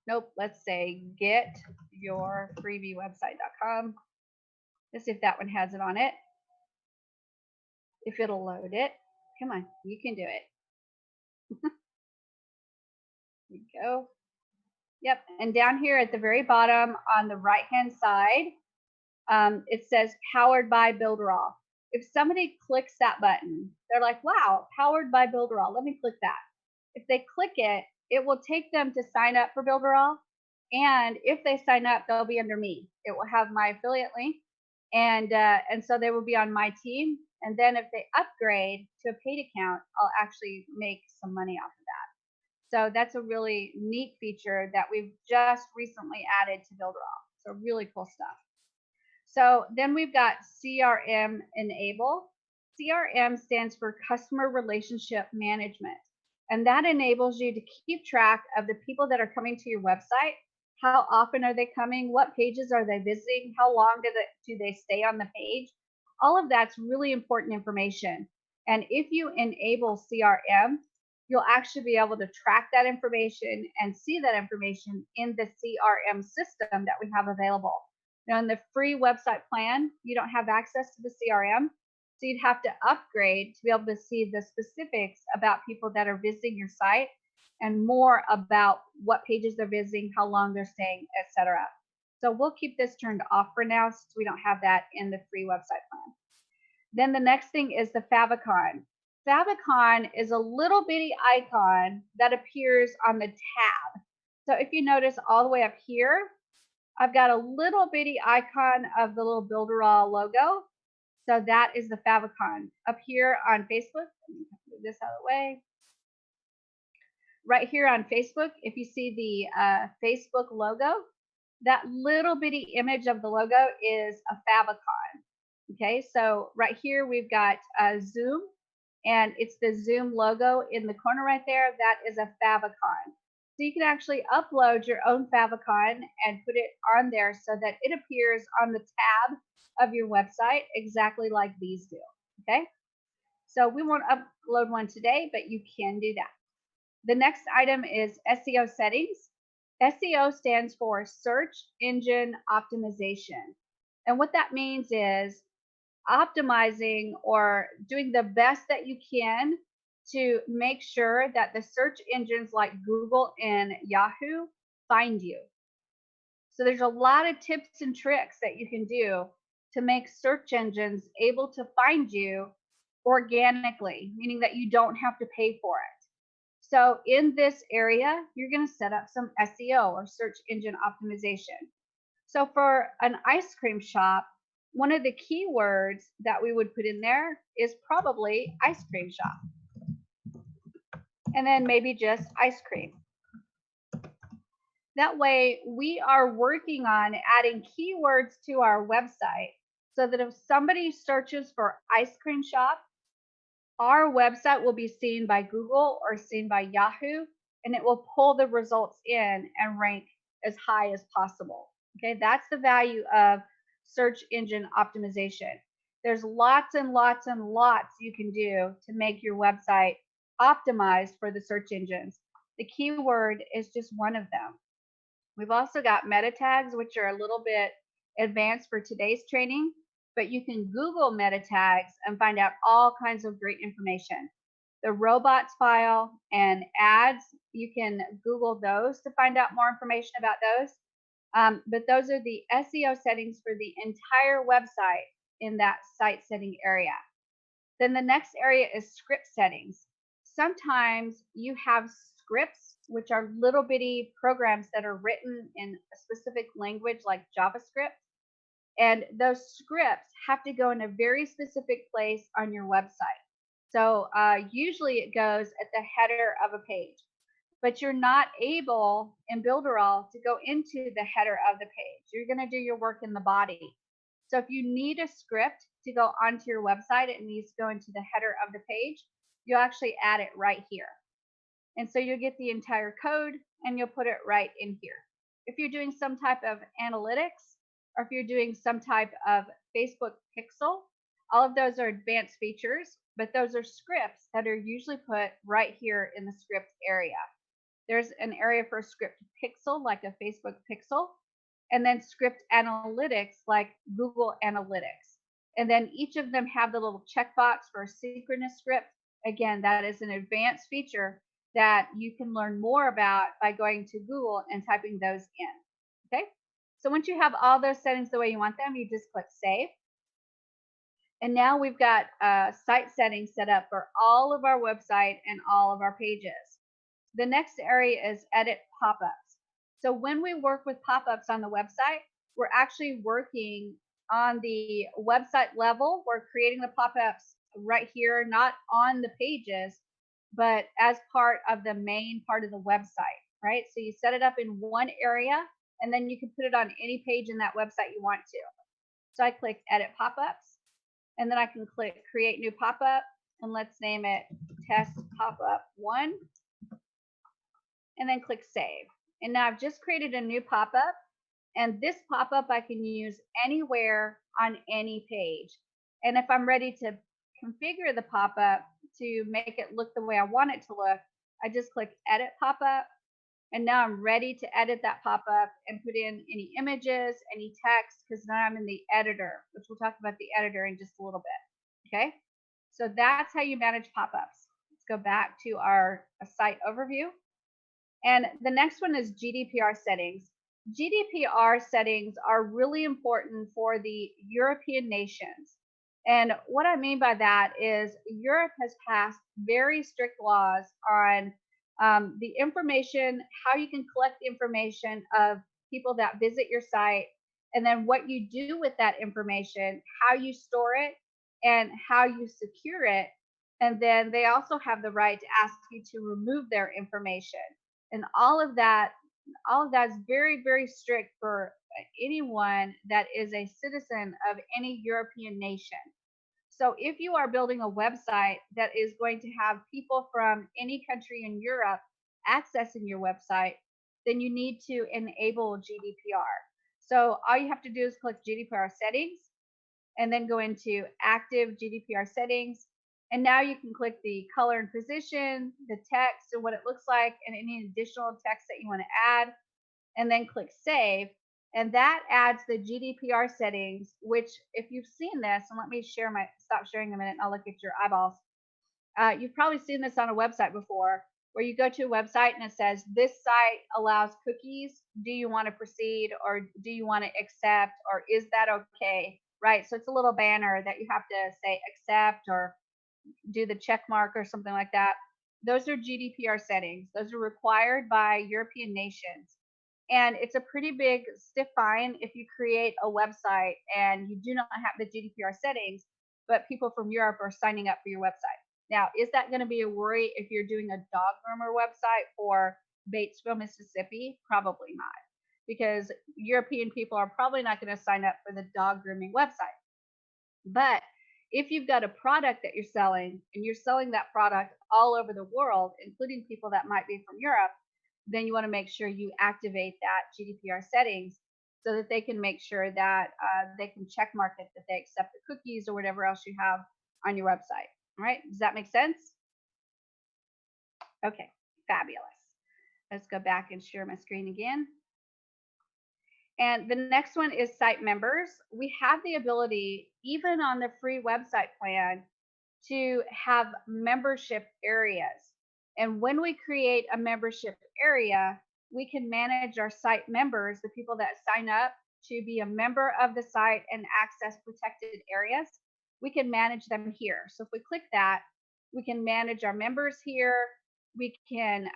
Nope, let's say getyourfreebiewebsite.com. Let's see if that one has it on it. If it'll load it. Come on, you can do it. There you go. Yep, and down here at the very bottom on the right-hand side, it says powered by Builderall. If somebody clicks that button, they're like, wow, powered by Builderall. Let me click that. If they click it, it will take them to sign up for Builderall. And if they sign up, they'll be under me. It will have my affiliate link. And so they will be on my team. And then if they upgrade to a paid account, I'll actually make some money off of that. So that's a really neat feature that we've just recently added to Builderall. So really cool stuff. So then we've got CRM Enable. CRM stands for Customer Relationship Management. And that enables you to keep track of the people that are coming to your website. How often are they coming? What pages are they visiting? How long do they stay on the page? All of that's really important information. And if you enable CRM, you'll actually be able to track that information and see that information in the CRM system that we have available. Now, in the free website plan, you don't have access to the CRM. So you'd have to upgrade to be able to see the specifics about people that are visiting your site and more about what pages they're visiting, how long they're staying, etc. So we'll keep this turned off for now since we don't have that in the free website plan. Then the next thing is the favicon. Favicon is a little bitty icon that appears on the tab. So if you notice all the way up here, I've got a little bitty icon of the little Builderall logo. So that is the favicon. Up here on Facebook, let me move this out of the way. Right here on Facebook, if you see the Facebook logo, that little bitty image of the logo is a favicon. Okay, so right here we've got Zoom, and it's the Zoom logo in the corner right there. That is a favicon. So you can actually upload your own favicon and put it on there so that it appears on the tab of your website exactly like these do. Okay, so we won't upload one today, but you can do that. The next item is SEO settings. SEO stands for Search Engine Optimization. And what that means is optimizing or doing the best that you can to make sure that the search engines like Google and Yahoo find you. So there's a lot of tips and tricks that you can do to make search engines able to find you organically, meaning that you don't have to pay for it. So in this area, you're going to set up some SEO or search engine optimization. So for an ice cream shop, one of the keywords that we would put in there is probably ice cream shop. And then maybe just ice cream. That way we are working on adding keywords to our website so that if somebody searches for ice cream shop, our website will be seen by Google or seen by Yahoo, and it will pull the results in and rank as high as possible. Okay, that's the value of search engine optimization. There's lots and lots and lots you can do to make your website optimized for the search engines. The keyword is just one of them. We've also got meta tags, which are a little bit advanced for today's training, but you can Google meta tags and find out all kinds of great information. The robots file and ads, you can Google those to find out more information about those. But those are the SEO settings for the entire website in that site setting area. Then the next area is script settings. Sometimes you have scripts, which are little bitty programs that are written in a specific language like JavaScript. And those scripts have to go in a very specific place on your website. So usually it goes at the header of a page, but you're not able in Builderall to go into the header of the page. You're going to do your work in the body. So if you need a script to go onto your website, it needs to go into the header of the page. You'll actually add it right here. And so you'll get the entire code and you'll put it right in here. If you're doing some type of analytics, or if you're doing some type of Facebook pixel, all of those are advanced features, but those are scripts that are usually put right here in the script area. There's an area for a script pixel, like a Facebook pixel, and then script analytics like Google Analytics. And then each of them have the little checkbox for a synchronous script. Again, that is an advanced feature that you can learn more about by going to Google and typing those in. Okay. So once you have all those settings the way you want them, you just click save. And now we've got site settings set up for all of our website and all of our pages. The next area is edit pop-ups. So when we work with pop-ups on the website, we're actually working on the website level. We're creating the pop-ups right here, not on the pages, but as part of the main part of the website, right? So you set it up in one area, and then you can put it on any page in that website you want to. So I click edit pop-ups, and then I can click create new pop-up, and let's name it test pop-up 1, and then click save. And now I've just created a new pop-up, and this pop-up I can use anywhere on any page. And if I'm ready to configure the pop-up to make it look the way I want it to look, I just click edit pop-up, and now I'm ready to edit that pop-up and put in any images, any text, because now I'm in the editor, which we'll talk about the editor in just a little bit. Okay, so that's how you manage pop-ups. Let's go back to our site overview. And the next one is GDPR settings. GDPR settings are really important for the European nations. And what I mean by that is Europe has passed very strict laws on the information, how you can collect information of people that visit your site, and then what you do with that information, how you store it, and how you secure it. And then they also have the right to ask you to remove their information. And all of that is very, very strict for anyone that is a citizen of any European nation. So if you are building a website that is going to have people from any country in Europe accessing your website, then you need to enable GDPR. So all you have to do is click GDPR settings, and then go into active GDPR settings. And now you can click the color and position, the text and what it looks like, and any additional text that you want to add, and then click save. And that adds the GDPR settings, which if you've seen this, and let me stop sharing a minute and I'll look at your eyeballs. You've probably seen this on a website before, where you go to a website and it says, this site allows cookies. Do you want to proceed, or do you want to accept, or is that okay? Right. So it's a little banner that you have to say accept or do the check mark or something like that. Those are GDPR settings. Those are required by European nations. And it's a pretty big stiff fine if you create a website and you do not have the GDPR settings, but people from Europe are signing up for your website. Now, is that going to be a worry if you're doing a dog groomer website for Batesville, Mississippi? Probably not, because European people are probably not going to sign up for the dog grooming website. But if you've got a product that you're selling and you're selling that product all over the world, including people that might be from Europe, then you want to make sure you activate that GDPR settings so that they can make sure that they can check mark it, that they accept the cookies or whatever else you have on your website. All right, does that make sense? Okay, fabulous. Let's go back and share my screen again. And the next one is site members. We have the ability, even on the free website plan, to have membership areas. And when we create a membership area, we can manage our site members, the people that sign up to be a member of the site and access protected areas. We can manage them here. So if we click that, we can manage our members here. We can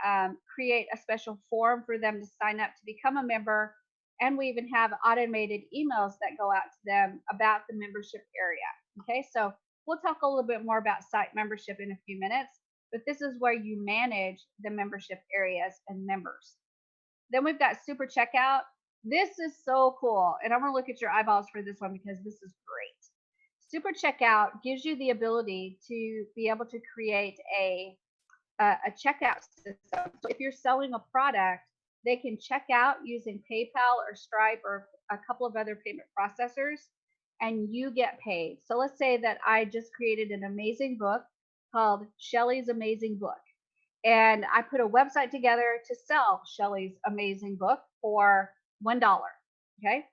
create a special form for them to sign up to become a member. And we even have automated emails that go out to them about the membership area. Okay, so we'll talk a little bit more about site membership in a few minutes, but this is where you manage the membership areas and members. Then we've got super checkout. This is so cool. And I'm going to look at your eyeballs for this one because this is great. Super checkout gives you the ability to be able to create a checkout system. So if you're selling a product, they can check out using PayPal or Stripe or a couple of other payment processors, and you get paid. So let's say that I just created an amazing book called Shelly's Amazing Book. And I put a website together to sell Shelly's Amazing Book for $1. Okay.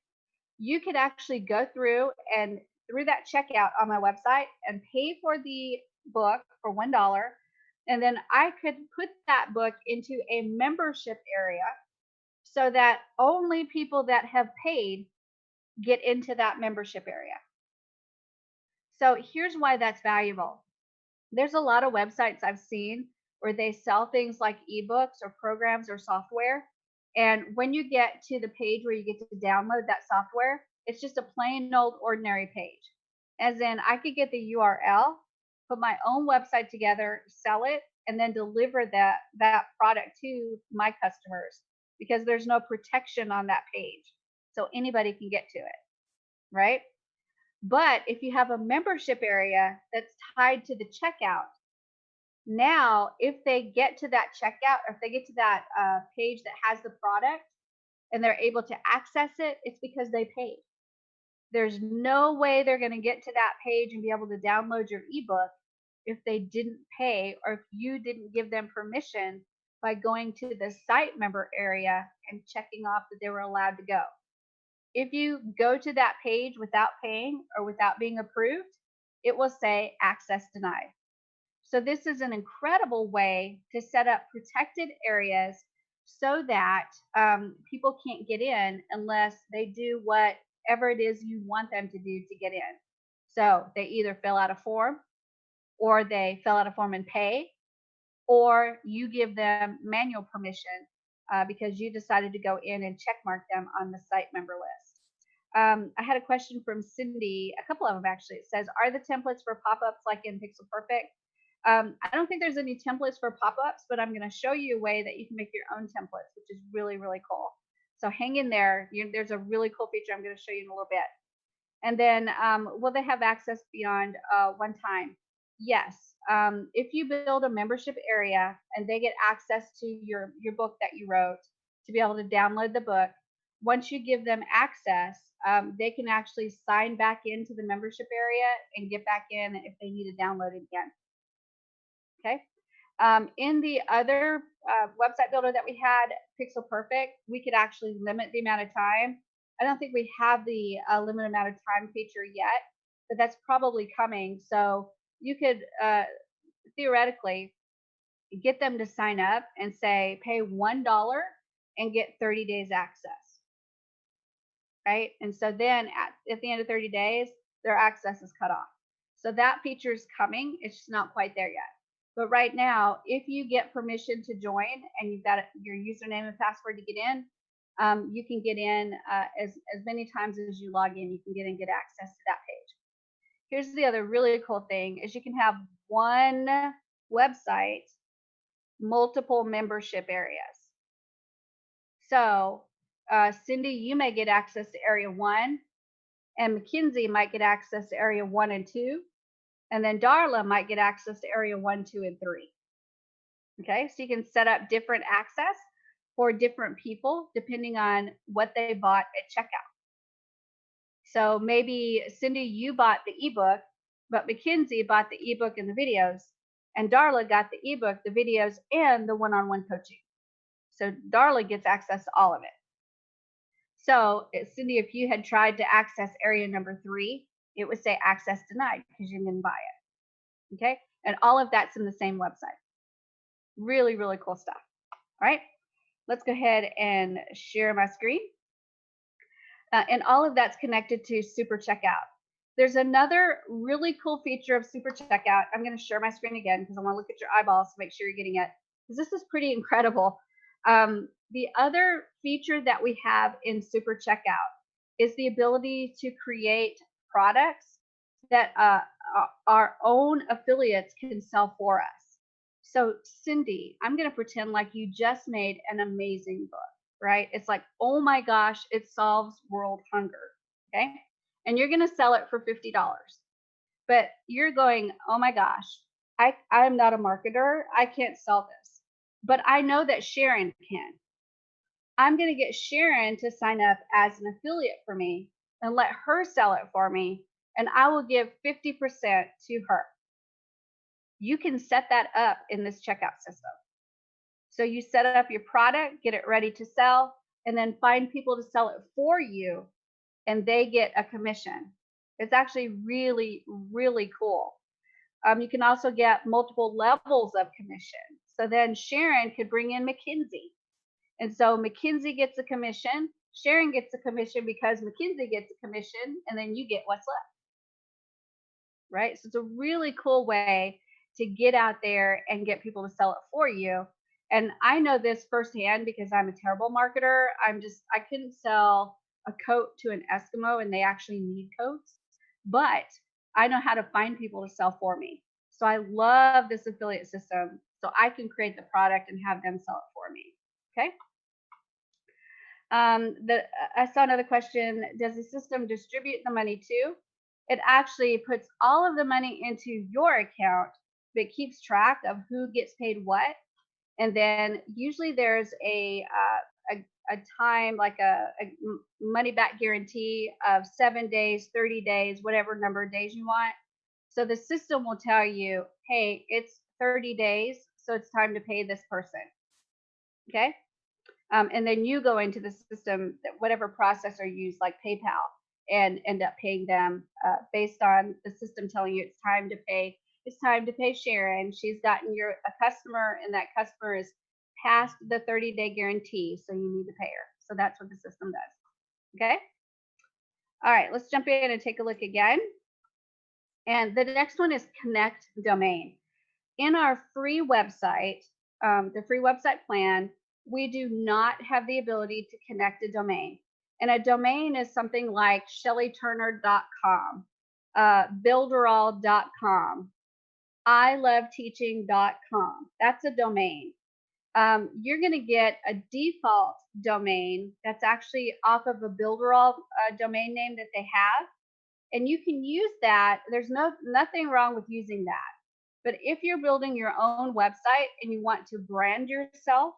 You could actually go through and through that checkout on my website and pay for the book for $1. And then I could put that book into a membership area so that only people that have paid get into that membership area. So here's why that's valuable. There's a lot of websites I've seen where they sell things like ebooks or programs or software. And when you get to the page where you get to download that software, it's just a plain old ordinary page. As in, I could get the URL, put my own website together, sell it, and then deliver that product to my customers because there's no protection on that page. So anybody can get to it, right? But if you have a membership area that's tied to the checkout, now if they get to that checkout or if they get to that page that has the product and they're able to access it, it's because they paid. There's no way they're going to get to that page and be able to download your ebook if they didn't pay or if you didn't give them permission by going to the site member area and checking off that they were allowed to go. If you go to that page without paying or without being approved, it will say access denied. So this is an incredible way to set up protected areas so that people can't get in unless they do whatever it is you want them to do to get in. So they either fill out a form or they fill out a form and pay, or you give them manual permission because you decided to go in and check mark them on the site member list. I had a question from Cindy, a couple of them actually. It says, are the templates for pop-ups like in Pixel Perfect? I don't think there's any templates for pop-ups, but I'm going to show you a way that you can make your own templates, which is really, really cool. So hang in there. There's a really cool feature I'm going to show you in a little bit. And then will they have access beyond one time? Yes. If you build a membership area and they get access to your book that you wrote to be able to download the book, once you give them access, they can actually sign back into the membership area and get back in if they need to download it again. Okay. In the other website builder that we had, Pixel Perfect, we could actually limit the amount of time. I don't think we have the limit amount of time feature yet, but that's probably coming. So you could theoretically get them to sign up and say, pay $1 and get 30 days access. Right. And so then at the end of 30 days, their access is cut off. So that feature is coming. It's just not quite there yet. But right now, if you get permission to join and you've got your username and password to get in, you can get in as many times as you log in. You can get in and get access to that page. Here's the other really cool thing is you can have one website, multiple membership areas. So Cindy, you may get access to area 1, and Mackenzie might get access to area 1 and 2, and then Darla might get access to area 1, 2, and 3. Okay, so you can set up different access for different people depending on what they bought at checkout. So maybe Cindy, you bought the ebook, but Mackenzie bought the ebook and the videos, and Darla got the ebook, the videos, and the one-on-one coaching. So Darla gets access to all of it. So Cindy, if you had tried to access area number 3, it would say access denied because you didn't buy it. Okay, and all of that's in the same website. Really, really cool stuff. All right, let's go ahead and share my screen. And all of that's connected to Super Checkout. There's another really cool feature of Super Checkout. I'm going to share my screen again because I want to look at your eyeballs to make sure you're getting it, because this is pretty incredible. The other feature that we have in Super Checkout is the ability to create products that our own affiliates can sell for us. So Cindy, I'm going to pretend like you just made an amazing book, right? It's like, oh my gosh, it solves world hunger. Okay. And you're going to sell it for $50. But you're going, oh my gosh, I'm not a marketer. I can't sell this. But I know that Sharon can. I'm going to get Sharon to sign up as an affiliate for me and let her sell it for me. And I will give 50% to her. You can set that up in this checkout system. So you set up your product, get it ready to sell. and then find people to sell it for you, and they get a commission. It's actually really, really cool. You can also get multiple levels of commission. So then Sharon could bring in McKinsey. And so McKinsey gets a commission, Sharon gets a commission because McKinsey gets a commission, and then you get what's left, right? So it's a really cool way to get out there and get people to sell it for you. And I know this firsthand because I'm a terrible marketer. I couldn't sell a coat to an Eskimo, and they actually need coats, but I know how to find people to sell for me. So I love this affiliate system so I can create the product and have them sell it for me. Okay. I saw another question. Does the system distribute the money too? It actually puts all of the money into your account, but keeps track of who gets paid what. And then usually there's a time, like a money back guarantee of 7 days, 30 days, whatever number of days you want. So the system will tell you, hey, it's 30 days, so it's time to pay this person. Okay. And then you go into the system, whatever processor you use, like PayPal, and end up paying them based on the system telling you it's time to pay. It's time to pay Sharon. She's gotten a customer, and that customer is past the 30-day guarantee, so you need to pay her. So that's what the system does. Okay. All right, let's jump in and take a look again. And the next one is connect domain. In our free website, the free website plan, we do not have the ability to connect a domain. And a domain is something like shellyturner.com, builderall.com, iloveteaching.com. That's a domain. You're going to get a default domain that's actually off of a Builderall domain name that they have, and you can use that. There's nothing wrong with using that. But if you're building your own website and you want to brand yourself,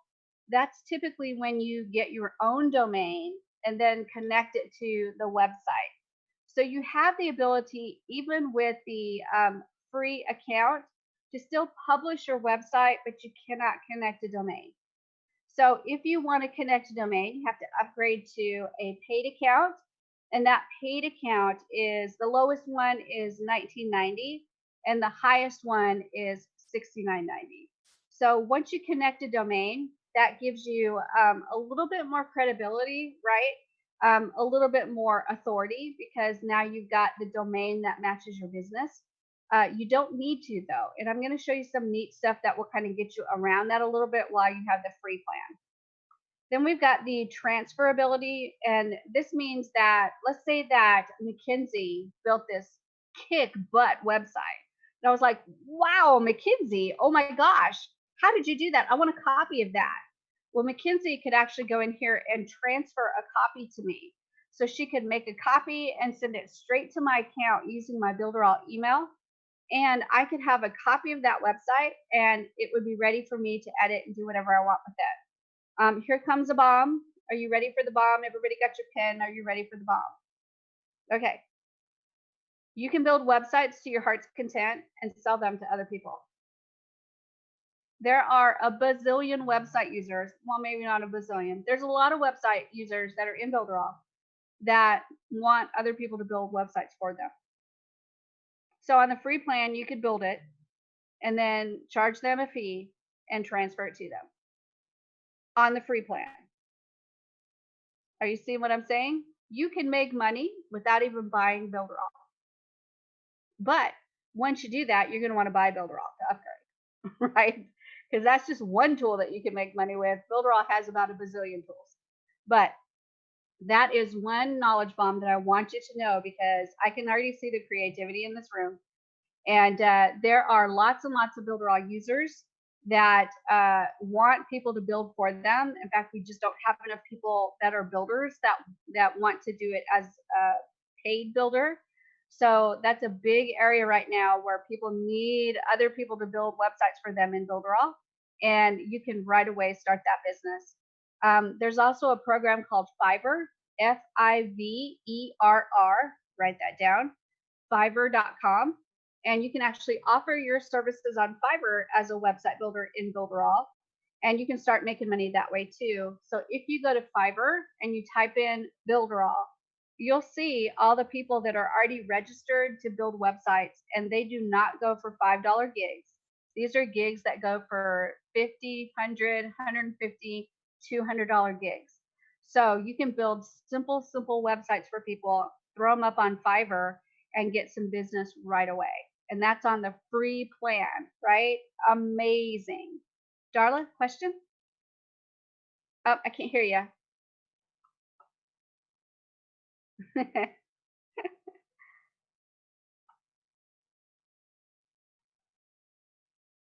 that's typically when you get your own domain and then connect it to the website. So you have the ability, even with the free account, to still publish your website, but you cannot connect a domain. So if you want to connect a domain, you have to upgrade to a paid account. And that paid account is, the lowest one is $19.90 and the highest one is $69.90. So once you connect a domain, that gives you a little bit more credibility, right? A little bit more authority, because now you've got the domain that matches your business. You don't need to, though. And I'm going to show you some neat stuff that will kind of get you around that a little bit while you have the free plan. Then we've got the transferability. And this means that, let's say that McKinsey built this kick butt website. And I was like, wow, McKinsey, oh my gosh, how did you do that? I want a copy of that. Well, McKinsey could actually go in here and transfer a copy to me. So she could make a copy and send it straight to my account using my Builderall email. And I could have a copy of that website, and it would be ready for me to edit and do whatever I want with it. Here comes a bomb. Are you ready for the bomb? Everybody got your pen. Are you ready for the bomb? Okay. You can build websites to your heart's content and sell them to other people. There are a bazillion website users. Well, maybe not a bazillion. There's a lot of website users that are in Builderall that want other people to build websites for them. So on the free plan, you could build it and then charge them a fee and transfer it to them on the free plan. Are you seeing what I'm saying? You can make money without even buying Builderall. But once you do that, you're going to want to buy Builderall to upgrade, right? Because that's just one tool that you can make money with. Builderall has about a bazillion tools. But that is one knowledge bomb that I want you to know, because I can already see the creativity in this room. And there are lots and lots of Builderall users that want people to build for them. In fact, we just don't have enough people that are builders that want to do it as a paid builder. So that's a big area right now where people need other people to build websites for them in Builderall, and you can right away start that business. There's also a program called Fiverr, Fiverr, write that down, Fiverr.com. And you can actually offer your services on Fiverr as a website builder in Builderall. and you can start making money that way too. So if you go to Fiverr and you type in Builderall, you'll see all the people that are already registered to build websites, and they do not go for $5 gigs. These are gigs that go for 50, 100, 150, $200 gigs. So you can build simple websites for people, throw them up on Fiverr, and get some business right away. And that's on the free plan, right? Amazing. Darla, question? Oh, I can't hear you.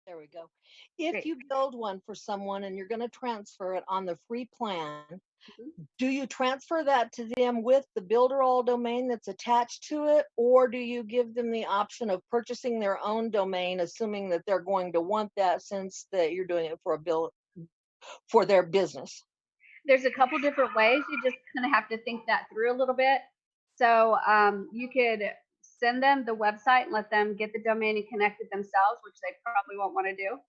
There we go. If Great. you build one for someone and you're going to transfer it on the free plan, Mhm. do you transfer that to them with the builder all domain that's attached to it, or do you give them the option of purchasing their own domain, assuming that they're going to want that since that you're doing it for a bill for their business? There's a couple different ways. You just kind of have to think that through a little bit. So you could send them the website and let them get the domain and connect it themselves, which they probably won't want to do.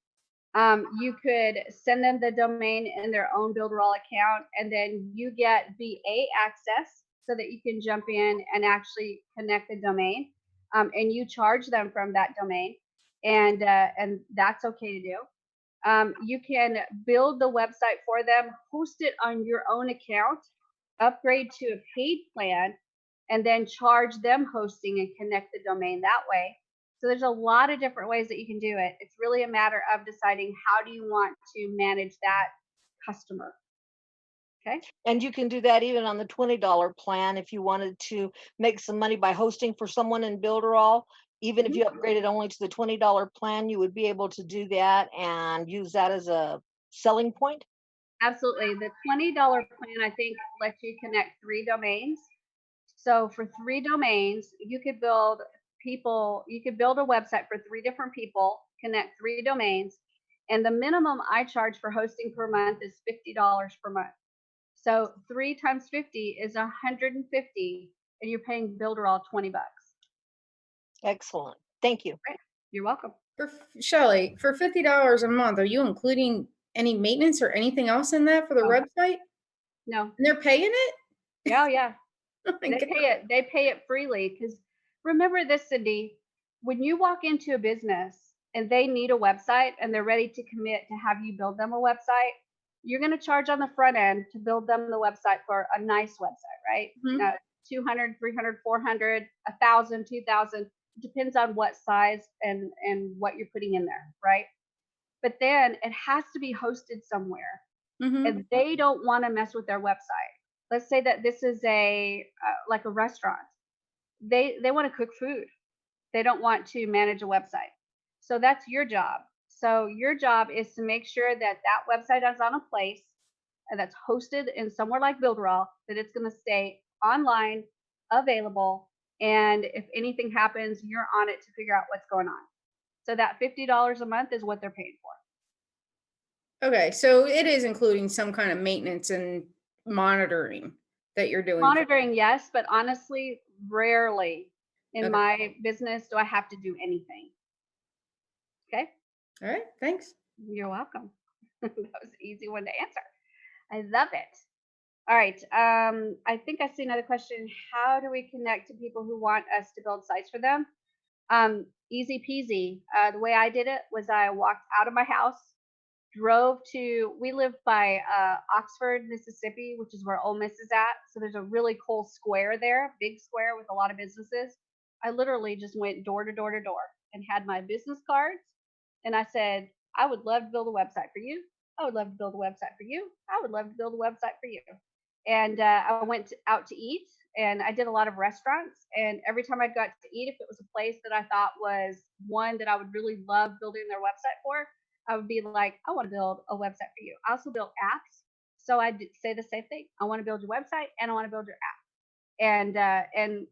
You could send them the domain in their own Builderall account, and then you get VA access so that you can jump in and actually connect the domain, and you charge them from that domain, and that's okay to do. You can build the website for them, host it on your own account, upgrade to a paid plan, and then charge them hosting and connect the domain that way. So there's a lot of different ways that you can do it. It's really a matter of deciding how do you want to manage that customer. Okay. And you can do that even on the $20 plan if you wanted to make some money by hosting for someone in Builderall. Even if Mhm. you upgraded only to the $20 plan, you would be able to do that and use that as a selling point. Absolutely. The $20 plan, I think, lets you connect 3 domains. So for 3 domains, you could build a website for 3 different people, connect 3 domains, and the minimum I charge for hosting per month is $50 per month. So 3 times 50 is 150, and you're paying Builder all $20. Excellent. Thank you. Right? You're welcome. Shelly, for $50 a month, are you including any maintenance or anything else in that for the Oh, website? no. And they're paying it? Yeah, yeah. Oh my They god. pay it. They pay it freely because remember this, Cindy. When you walk into a business and they need a website and they're ready to commit to have you build them a website, you're going to charge on the front end to build them the website for a nice website, right? Mhm. 200, 300, 400, 1,000, 2,000. Depends on what size and what you're putting in there, right? But then it has to be hosted somewhere, Mhm. and they don't want to mess with their website. Let's say that this is a like a restaurant. They want to cook food. They don't want to manage a website. So that's your job. So your job is to make sure that that website is on a place and that's hosted in somewhere like Builderall, that it's going to stay online, available, and if anything happens, you're on it to figure out what's going on. So that $50 a month is what they're paying for. Okay, so it is including some kind of maintenance and monitoring that you're doing for Monitoring, yes, but honestly, rarely in okay. my business do I have to do anything. Okay. All right, thanks. You're welcome. That was an easy one to answer. I love it. All right. I think I see another question. How do we connect to people who want us to build sites for them? Easy peasy. The way I did it was I walked out of my house, we live by Oxford, Mississippi, which is where Ole Miss is at. So there's a really cool square there, big square with a lot of businesses. I literally just went door to door to door and had my business cards. And I said, I would love to build a website for you. I would love to build a website for you. I would love to build a website for you. And I went out to eat, and I did a lot of restaurants. And every time I got to eat, if it was a place that I thought was one that I would really love building their website for, I would be like, I want to build a website for you. I also built apps. So I did say the same thing. I want to build your website and I want to build your app. And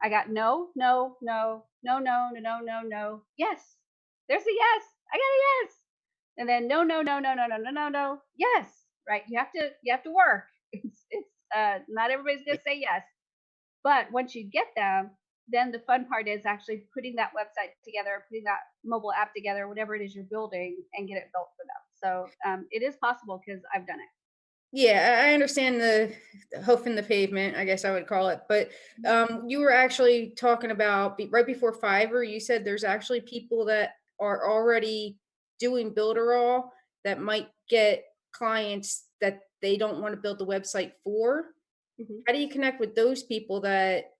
I got no, no, no, no, no, no, no, no, no. Yes. There's a yes. I got a yes. And then no, no, no, no, no, no, no, no, no. Yes. Right. You have to work. It's not everybody's gonna say yes. But once you get them, then the fun part is actually putting that website together, putting that mobile app together, whatever it is you're building, and get it built for them. So it is possible because I've done it. Yeah, I understand the hoof in the pavement, I guess I would call it. But Mhm. you were actually talking about right before Fiverr, you said there's actually people that are already doing Builderall that might get clients that they don't want to build the website for. Mhm. How do you connect with those people that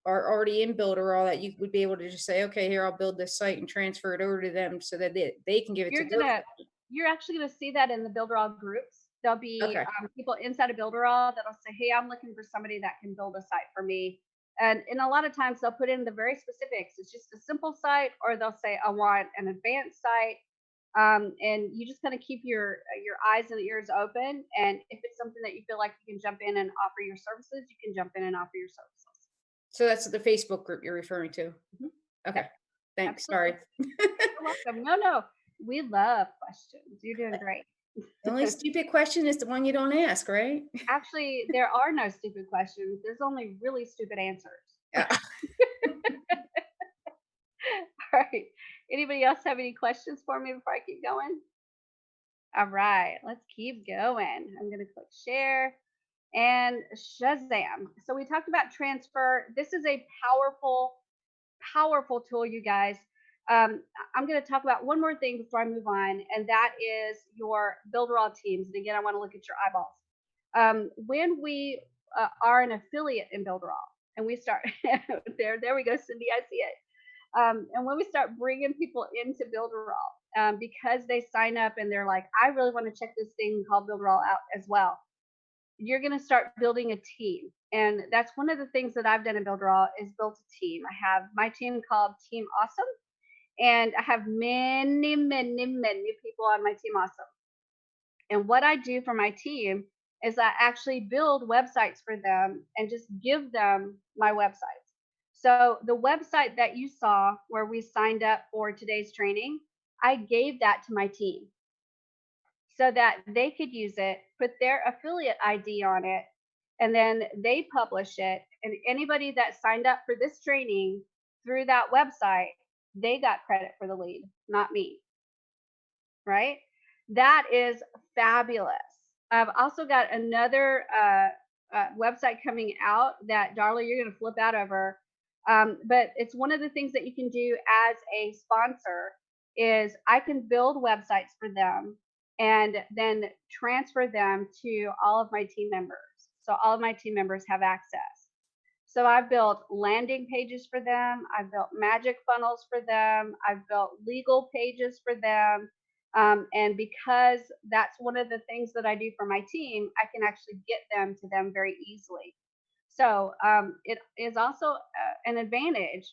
are already in Builderall that you would be able to just say, okay, here, I'll build this site and transfer it over to them so that they can give it to You're their gonna you're actually gonna see that in the Builderall groups. There'll be okay. people inside of Builderall that'll say, "Hey, I'm looking for somebody that can build a site for me." And a lot of times they'll put in the very specifics. It's just a simple site, or they'll say, "I want an advanced site." And you just kind of keep your eyes and ears open. And if it's something that you feel like you can jump in and offer your services, you can jump in and offer your services. So that's the Facebook group you're referring to. Mhm. Okay. Yep, Thanks. absolutely. Sorry. You're welcome. No, no, we love questions. You're doing great. The only stupid question is the one you don't ask, right? Actually, there are no stupid questions. There's only really stupid answers. Yeah. All right. Anybody else have any questions for me before I keep going? All right, let's keep going. I'm going to click share and Shazam. So we talked about transfer. This is a powerful, powerful tool, you guys. I'm going to talk about one more thing before I move on, and that is your Builderall teams. And again, I want to look at your eyeballs. When we are an affiliate in Builderall, and we start there we go, Cindy, I see it. And when we start bringing people into Builderall, because they sign up and they're like, I really want to check this thing called Builderall out as well, you're going to start building a team. And that's one of the things that I've done in Builderall is built a team. I have my team called Team Awesome, and I have many, many, many people on my Team Awesome. And what I do for my team is I actually build websites for them and just give them my websites. So the website that you saw where we signed up for today's training, I gave that to my team so that they could use it, put their affiliate ID on it, and then they publish it. And anybody that signed up for this training through that website, they got credit for the lead, not me, right? That is fabulous. I've also got another website coming out that, Darla, you're going to flip out over. But it's one of the things that you can do as a sponsor is I can build websites for them and then transfer them to all of my team members. So all of my team members have access. So I've built landing pages for them. I've built magic funnels for them. I've built legal pages for them. And because that's one of the things that I do for my team, I can actually get them to them very easily. So it is also an advantage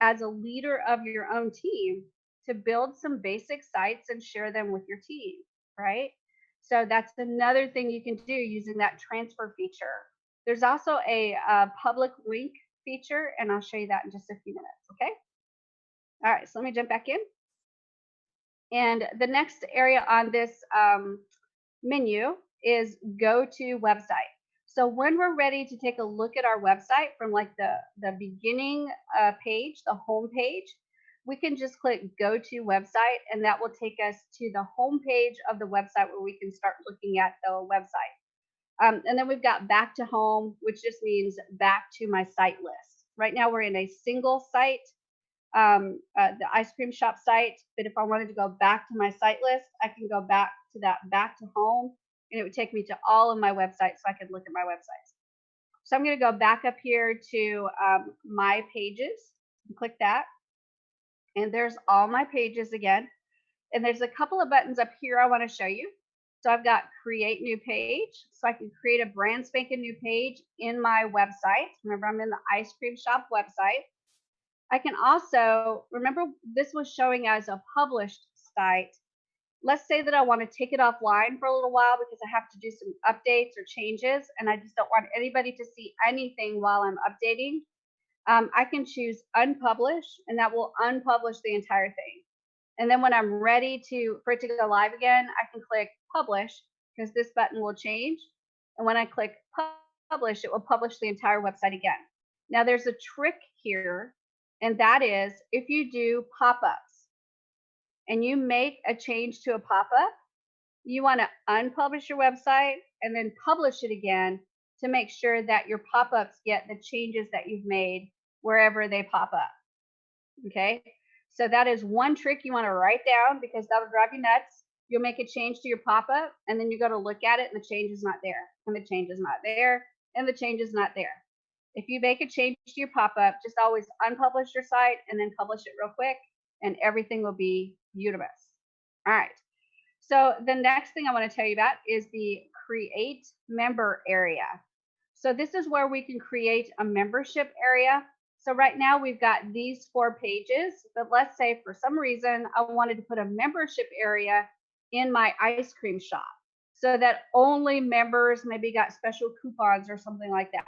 as a leader of your own team to build some basic sites and share them with your team, right? So that's another thing you can do using that transfer feature. There's also a public link feature, and I'll show you that in just a few minutes, okay? All right, so let me jump back in. And the next area on this menu is go to website. So when we're ready to take a look at our website from like the beginning page, the home page, we can just click go to website, and that will take us to the home page of the website where we can start looking at the website. And then we've got back to home, which just means back to my site list. Right now we're in a single site, the ice cream shop site. But if I wanted to go back to my site list, I can go back to that back to home, and it would take me to all of my websites so I could look at my websites. So I'm going to go back up here to my pages and click that. And there's all my pages again. And there's a couple of buttons up here I want to show you. So I've got create new page. So I can create a brand spanking new page in my website. Remember, I'm in the ice cream shop website. I can also, remember this was showing as a published site. Let's say that I want to take it offline for a little while because I have to do some updates or changes and I just don't want anybody to see anything while I'm updating. I can choose unpublish, and that will unpublish the entire thing. And then when I'm ready for it to go live again, I can click publish because this button will change. And when I click publish, it will publish the entire website again. Now there's a trick here, and that is if you do pop-ups and you make a change to a pop-up, you want to unpublish your website and then publish it again to make sure that your pop-ups get the changes that you've made wherever they pop up. Okay, so that is one trick you want to write down because that'll drive you nuts. You'll make a change to your pop-up and then you go to look at it and the change is not there, and the change is not there, and the change is not there. If you make a change to your pop-up, just always unpublish your site and then publish it real quick and everything will be beautiful. All right. So the next thing I want to tell you about is the create member area. So this is where we can create a membership area. So right now we've got these 4 pages, but let's say for some reason I wanted to put a membership area in my ice cream shop so that only members maybe got special coupons or something like that.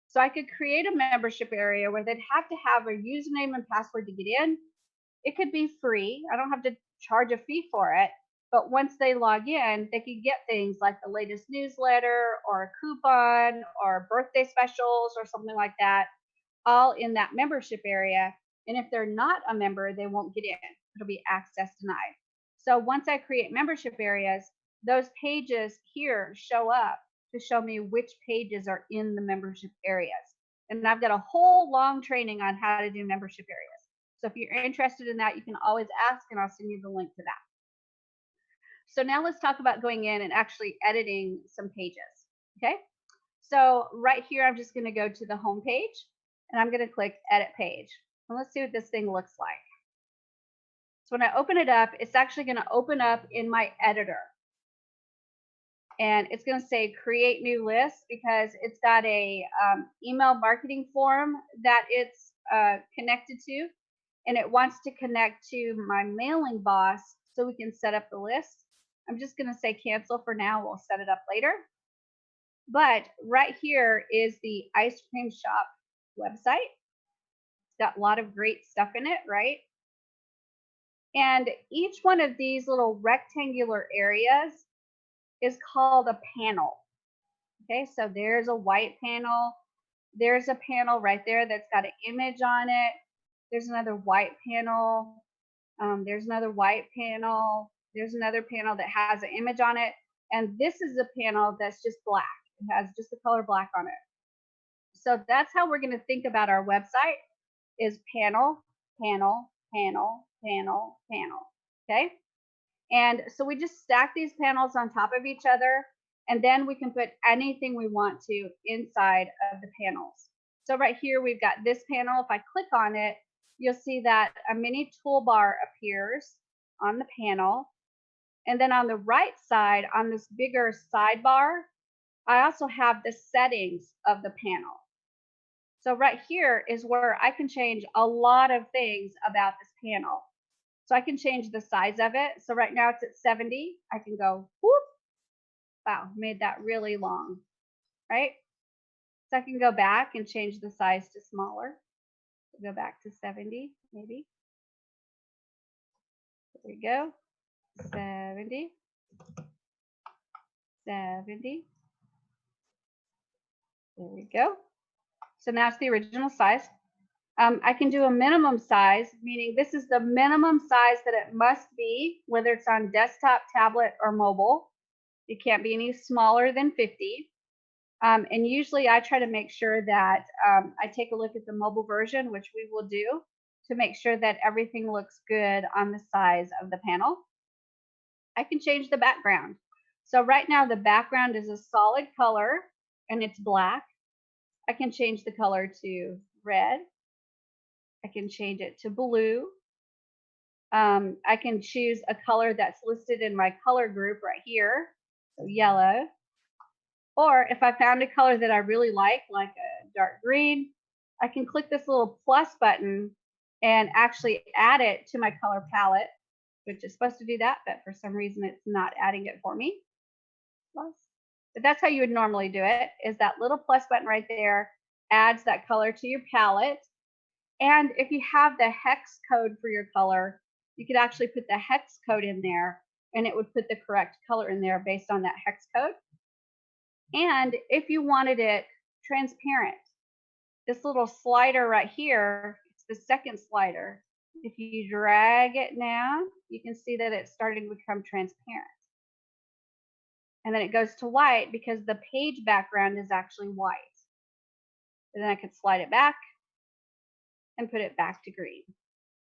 So I could create a membership area where they'd have to have a username and password to get in. It could be free. I don't have to charge a fee for it. But once they log in, they could get things like the latest newsletter or a coupon or birthday specials or something like that, all in that membership area. And if they're not a member, they won't get in. It'll be access denied. So once I create membership areas, those pages here show up to show me which pages are in the membership areas. And I've got a whole long training on how to do membership areas. So if you're interested in that, you can always ask and I'll send you the link to that. So now let's talk about going in and actually editing some pages. Okay. So right here, I'm just going to go to the home page and I'm going to click edit page. And let's see what this thing looks like. So when I open it up, it's actually going to open up in my editor. And it's going to say create new list because it's got a email marketing form that it's connected to. And it wants to connect to my mailing boss so we can set up the list. I'm just going to say cancel for now. We'll set it up later. But right here is the ice cream shop website. It's got a lot of great stuff in it, right? And each one of these little rectangular areas is called a panel. Okay, so there's a white panel. There's a panel right there that's got an image on it. There's another white panel. There's another white panel. There's another panel that has an image on it. And this is a panel that's just black. It has just the color black on it. So that's how we're going to think about our website is panel, panel, panel, panel, panel. Okay. And so we just stack these panels on top of each other, and then we can put anything we want to inside of the panels. So right here, we've got this panel. If I click on it, you'll see that a mini toolbar appears on the panel. And then on the right side, on this bigger sidebar, I also have the settings of the panel. So right here is where I can change a lot of things about this panel. So I can change the size of it. So right now it's at 70. I can go, whoop, wow, made that really long, right? So I can go back and change the size to smaller. Go back to 70, maybe. There we go. 70, 70. There we go. So now it's the original size. I can do a minimum size, meaning this is the minimum size that it must be, whether it's on desktop, tablet, or mobile. It can't be any smaller than 50. And usually I try to make sure that I take a look at the mobile version, which we will do, to make sure that everything looks good on the size of the panel. I can change the background. So right now the background is a solid color and it's black. I can change the color to red. I can change it to blue. I can choose a color that's listed in my color group right here, so yellow. Or if I found a color that I really like a dark green, I can click this little plus button and actually add it to my color palette, which is supposed to do that, but for some reason it's not adding it for me. Plus. But that's how you would normally do it, is that little plus button right there adds that color to your palette. And if you have the hex code for your color, you could actually put the hex code in there and it would put the correct color in there based on that hex code. And if you wanted it transparent, this little slider right here, it's the second slider. If you drag it now, you can see that it's starting to become transparent. And then it goes to white because the page background is actually white. And then I could slide it back and put it back to green.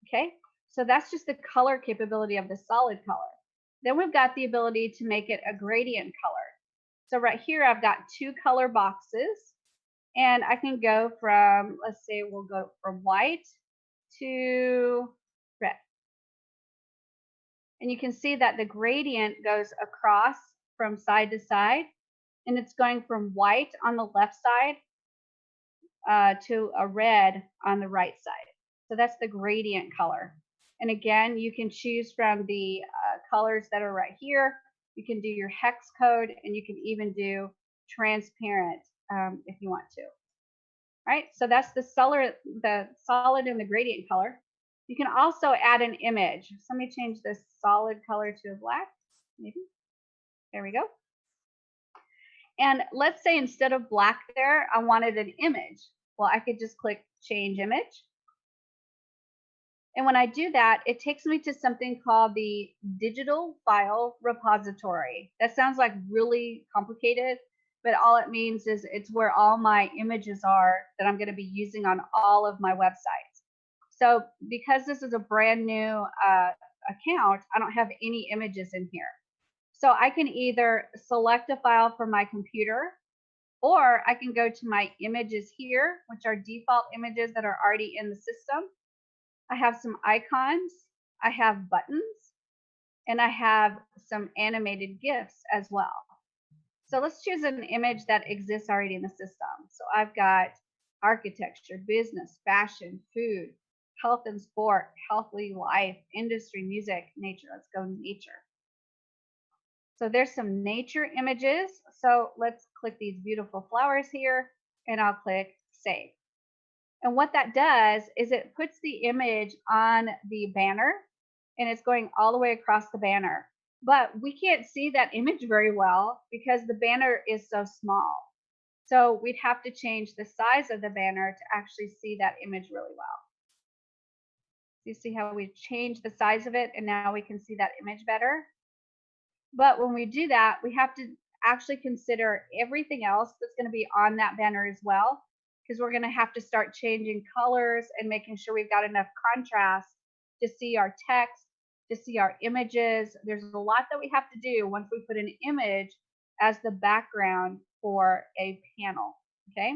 Okay, so that's just the color capability of the solid color. Then we've got the ability to make it a gradient color. So right here, I've got two color boxes, and I can go from, let's say we'll go from white to red. And you can see that the gradient goes across from side to side, and it's going from white on the left side to a red on the right side. So that's the gradient color. And again, you can choose from the colors that are right here. You can do your hex code, and you can even do transparent if you want to. All right, so that's the solid and the gradient color. You can also add an image. So let me change this solid color to a black, maybe. There we go. And let's say instead of black there, I wanted an image. Well, I could just click change image. And when I do that, it takes me to something called the digital file repository. That sounds like really complicated, but all it means is it's where all my images are that I'm going to be using on all of my websites. So because this is a brand new account, I don't have any images in here. So I can either select a file from my computer, or I can go to my images here, which are default images that are already in the system. I have some icons, I have buttons, and I have some animated GIFs as well. So let's choose an image that exists already in the system. So I've got architecture, business, fashion, food, health and sport, healthy life, industry, music, nature. Let's go nature. So there's some nature images. So let's click these beautiful flowers here, and I'll click save. And what that does is it puts the image on the banner, and it's going all the way across the banner. But we can't see that image very well because the banner is so small. So we'd have to change the size of the banner to actually see that image really well. You see how we changed the size of it, and now we can see that image better? But when we do that, we have to actually consider everything else that's going to be on that banner as well, because we're going to have to start changing colors and making sure we've got enough contrast to see our text, to see our images. There's a lot that we have to do once we put an image as the background for a panel. Okay,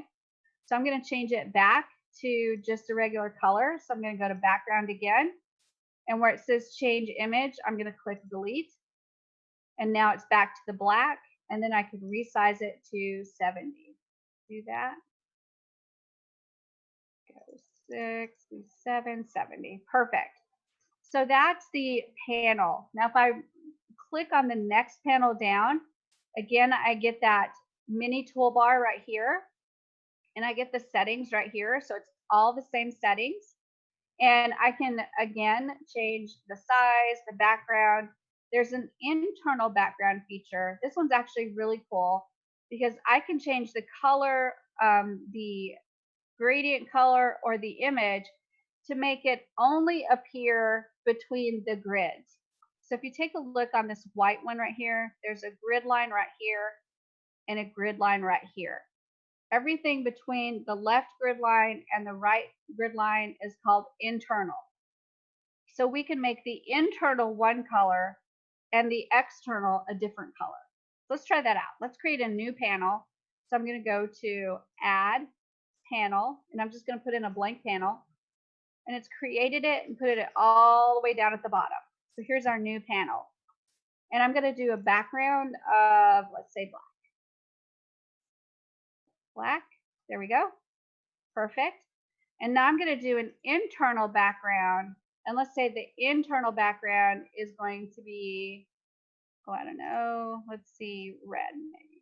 so I'm going to change it back to just a regular color. So I'm going to go to background again, and where it says change image, I'm going to click delete. And now it's back to the black, and then I could resize it to 70. Do that. Go 67, 70. Perfect. So that's the panel. Now, if I click on the next panel down, again, I get that mini toolbar right here, and I get the settings right here. So it's all the same settings. And I can, again, change the size, the background. There's an internal background feature. This one's actually really cool because I can change the color, the gradient color, or the image to make it only appear between the grids. So if you take a look on this white one right here, there's a grid line right here and a grid line right here. Everything between the left grid line and the right grid line is called internal. So we can make the internal one color and the external a different color. Let's try that out. Let's create a new panel. So I'm going to go to add panel, and I'm just going to put in a blank panel, and it's created it and put it all the way down at the bottom. So here's our new panel, and I'm going to do a background of, let's say, black. Black. There we go. Perfect. And now I'm going to do an internal background. And let's say the internal background is going to be, oh, I don't know. Let's see, red maybe.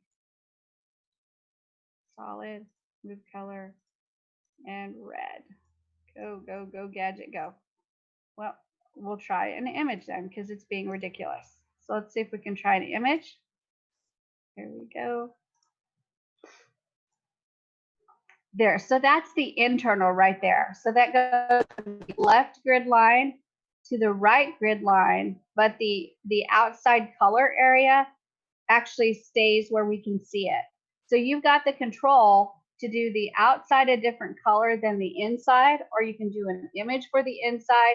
Solid, move color, and red. Go, go, go, gadget, go. Well, we'll try an image then because it's being ridiculous. So let's see if we can try an image. Here we go. There, so that's the internal right there. So that goes from the left grid line to the right grid line, but the outside color area actually stays where we can see it. So you've got the control to do the outside a different color than the inside, or you can do an image for the inside.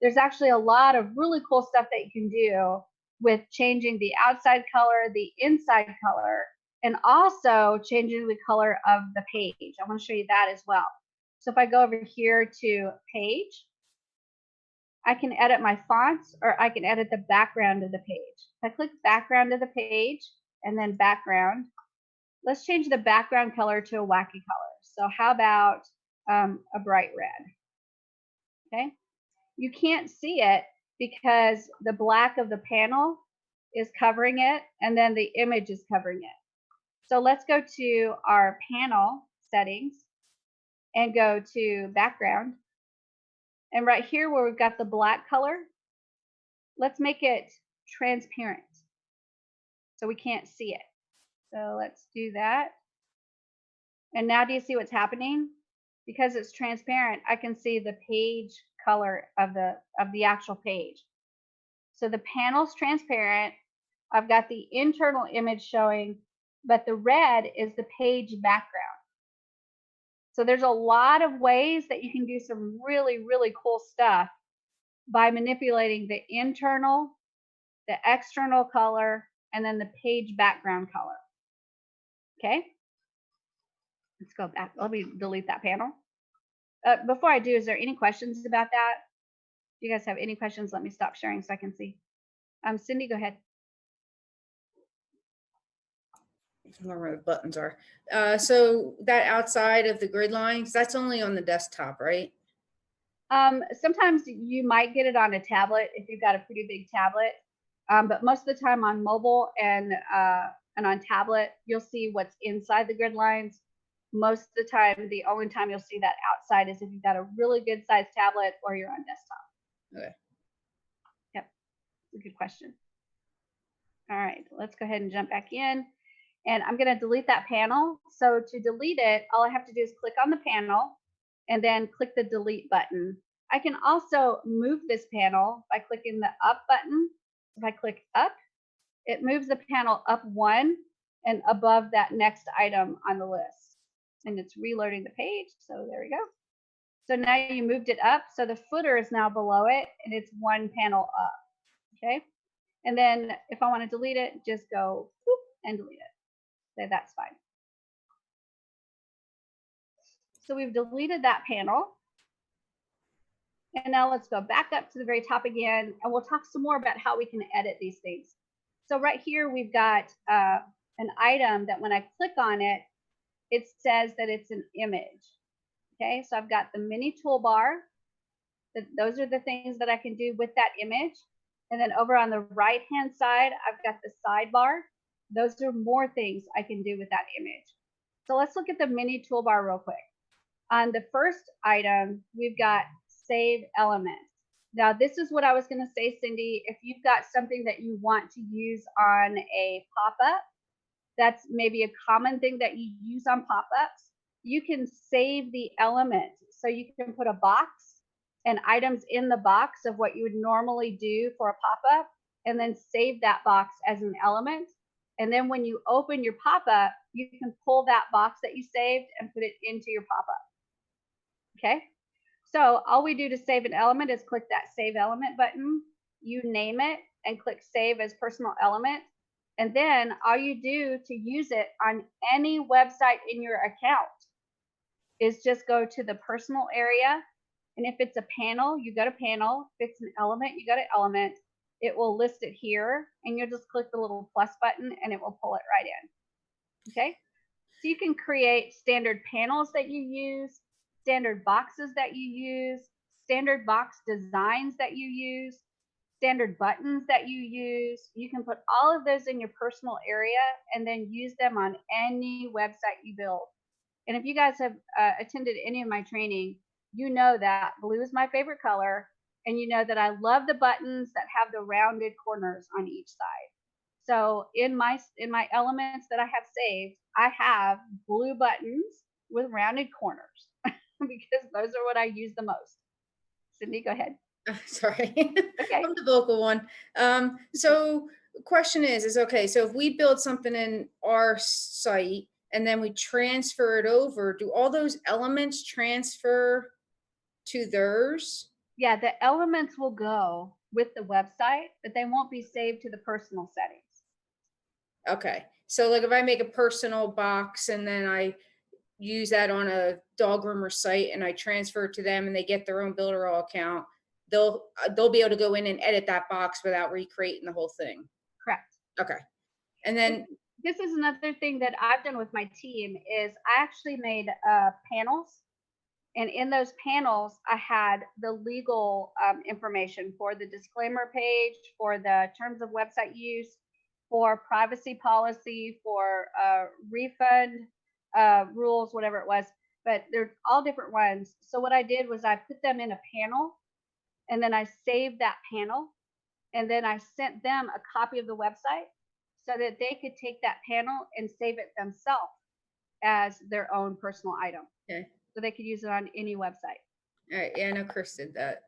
There's actually a lot of really cool stuff that you can do with changing the outside color, the inside color, and also changing the color of the page. I want to show you that as well. So if I go over here to page, I can edit my fonts, or I can edit the background of the page. If I click background of the page and then background, let's change the background color to a wacky color. So how about a bright red? Okay. You can't see it because the black of the panel is covering it, and then the image is covering it. So let's go to our panel settings and go to background. And right here where we've got the black color, let's make it transparent so we can't see it. So let's do that. And now do you see what's happening? Because it's transparent, I can see the page color of the actual page. So the panel's transparent. I've got the internal image showing, but the red is the page background. So there's a lot of ways that you can do some really, really cool stuff by manipulating the internal, the external color, and then the page background color. Okay, let's go back. Let me delete that panel. Before I do, is there any questions about that? Do you guys have any questions? Let me stop sharing so I can see. Cindy, go ahead. I don't know where the buttons are. So that outside of the grid lines, that's only on the desktop, right? Sometimes you might get it on a tablet if you've got a pretty big tablet, but most of the time on mobile and on tablet, you'll see what's inside the grid lines. Most of the time, the only time you'll see that outside is if you've got a really good sized tablet or you're on desktop. Okay. Yep, that's a good question. All right, let's go ahead and jump back in. And I'm going to delete that panel. So to delete it, all I have to do is click on the panel and then click the delete button. I can also move this panel by clicking the up button. If I click up, it moves the panel up one and above that next item on the list. And it's reloading the page. So there we go. So now you moved it up. So the footer is now below it and it's one panel up. Okay. And then if I want to delete it, just go whoop, and delete it. So that's fine. So we've deleted that panel. And now let's go back up to the very top again, and we'll talk some more about how we can edit these things. So right here, we've got an item that when I click on it, it says that it's an image. Okay, so I've got the mini toolbar. Those are the things that I can do with that image. And then over on the right-hand side, I've got the sidebar. Those are more things I can do with that image. So let's look at the mini toolbar real quick. On the first item, we've got save element. Now, this is what I was going to say, Cindy. If you've got something that you want to use on a pop-up, that's maybe a common thing that you use on pop-ups, you can save the element. So you can put a box and items in the box of what you would normally do for a pop-up, and then save that box as an element. And then when you open your pop-up, you can pull that box that you saved and put it into your pop-up. Okay, so all we do to save an element is click that save element button, you name it, and click save as personal element. And then all you do to use it on any website in your account is just go to the personal area. And if it's a panel, you go to panel. If it's an element, you go to element. It will list it here, and you'll just click the little plus button and it will pull it right in. Okay, so you can create standard panels that you use, standard boxes that you use, standard box designs that you use, standard buttons that you use. You can put all of those in your personal area and then use them on any website you build. And if you guys have attended any of my training, you know that blue is my favorite color, and you know that I love the buttons that have the rounded corners on each side. So in my elements that I have saved, I have blue buttons with rounded corners because those are what I use the most. Cindy, go ahead. Sorry. Okay. I'm the vocal one. So question is okay, so if we build something in our site and then we transfer it over, do all those elements transfer to theirs? Yeah, the elements will go with the website, but they won't be saved to the personal settings. Okay. So like if I make a personal box and then I use that on a dog groomer site and I transfer it to them and they get their own Builderall account, they'll be able to go in and edit that box without recreating the whole thing. Correct. Okay. And This, then this is another thing that I've done with my team is I actually made panels. And in those panels, I had the legal information for the disclaimer page, for the terms of website use, for privacy policy, for refund rules, whatever it was. But they're all different ones. So what I did was I put them in a panel, and then I saved that panel, and then I sent them a copy of the website so that they could take that panel and save it themselves as their own personal item. okay. So they could use it on any website. All right. Yeah, I know Chris did that.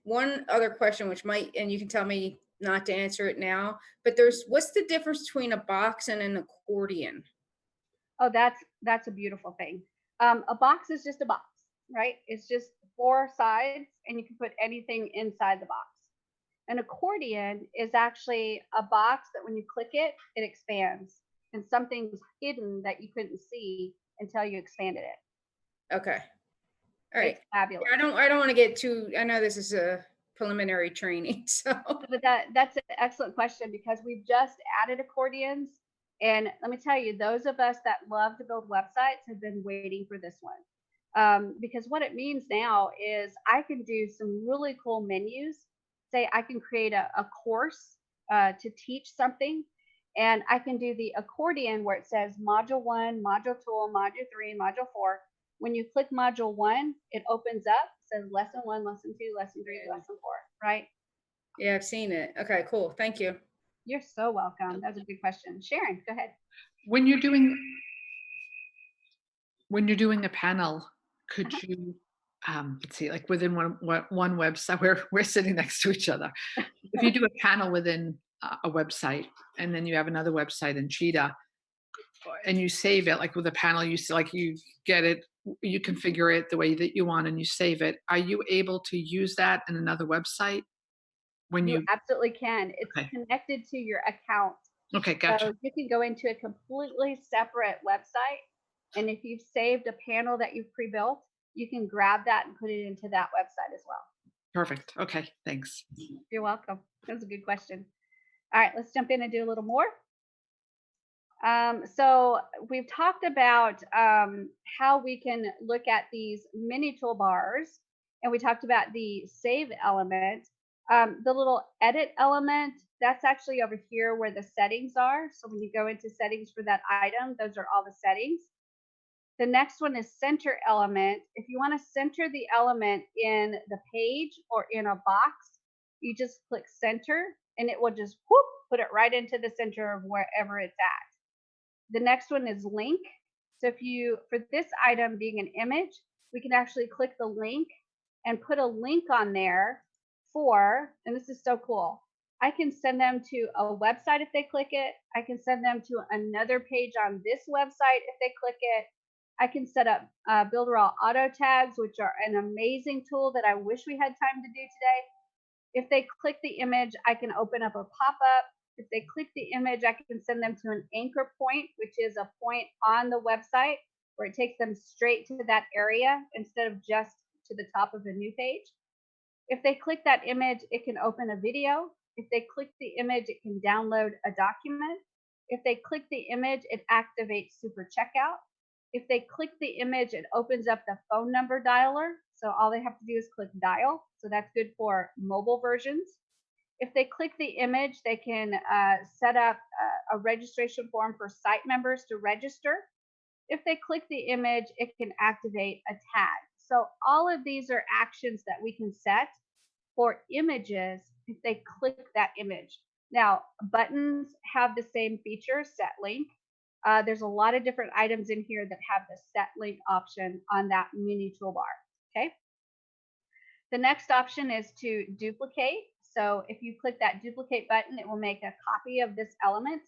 One other question, which might, and you can tell me not to answer it now, but what's the difference between a box and an accordion? Oh, that's a beautiful thing. A box is just a box, right? It's just four sides, and you can put anything inside the box. An accordion is actually a box that when you click it, it expands, and something's hidden that you couldn't see until you expanded it. Okay. All right. It's fabulous. Yeah, I don't want to get too, I know this is a preliminary training, so. But that's an excellent question because we've just added accordions. And let me tell you, those of us that love to build websites have been waiting for this one. Because what it means now is I can do some really cool menus. Say I can create a course to teach something, and I can do the accordion where it says module 1, module 2, module 3, module 4. When you click module 1, it opens up, says lesson 1, lesson 2, lesson 3, lesson 4, right? Yeah, I've seen it. Okay, cool. Thank you. You're so welcome. That was a good question. Sharon, go ahead. When you're doing a panel, could Uh-huh. you let's see, like within one website, we're sitting next to each other. If you do a panel within a website and then you have another website in Cheetah and you save it, like with a panel, you get it, you configure it the way that you want and you save it. Are you able to use that in another website when You you? absolutely can. It's Okay. connected to your account. Okay, gotcha. So you can go into a completely separate website. And if you've saved a panel that you've pre-built, you can grab that and put it into that website as well. Perfect. Okay, thanks. You're welcome. That's a good question. All right, let's jump in and do a little more. So we've talked about how we can look at these mini toolbars, and we talked about the save element. The little edit element, that's actually over here where the settings are. So when you go into settings for that item, those are all the settings. The next one is center element. If you want to center the element in the page or in a box, you just click center and it will just whoop, put it right into the center of wherever it's at. The next one is link. So for this item being an image, we can actually click the link and put a link on there and this is so cool. I can send them to a website if they click it. I can send them to another page on this website if they click it. I can set up Builderall auto tags, which are an amazing tool that I wish we had time to do today. If they click the image, I can open up a pop-up. If they click the image, I can send them to an anchor point, which is a point on the website where it takes them straight to that area instead of just to the top of the new page. If they click that image, it can open a video. If they click the image, it can download a document. If they click the image, it activates super checkout. If they click the image, it opens up the phone number dialer. So all they have to do is click dial. So that's good for mobile versions. If they click the image, they can set up a registration form for site members to register. If they click the image, it can activate a tag. So all of these are actions that we can set for images if they click that image. Now, buttons have the same feature, set link. There's a lot of different items in here that have the set link option on that menu toolbar. Okay. The next option is to duplicate. So if you click that duplicate button, it will make a copy of this element.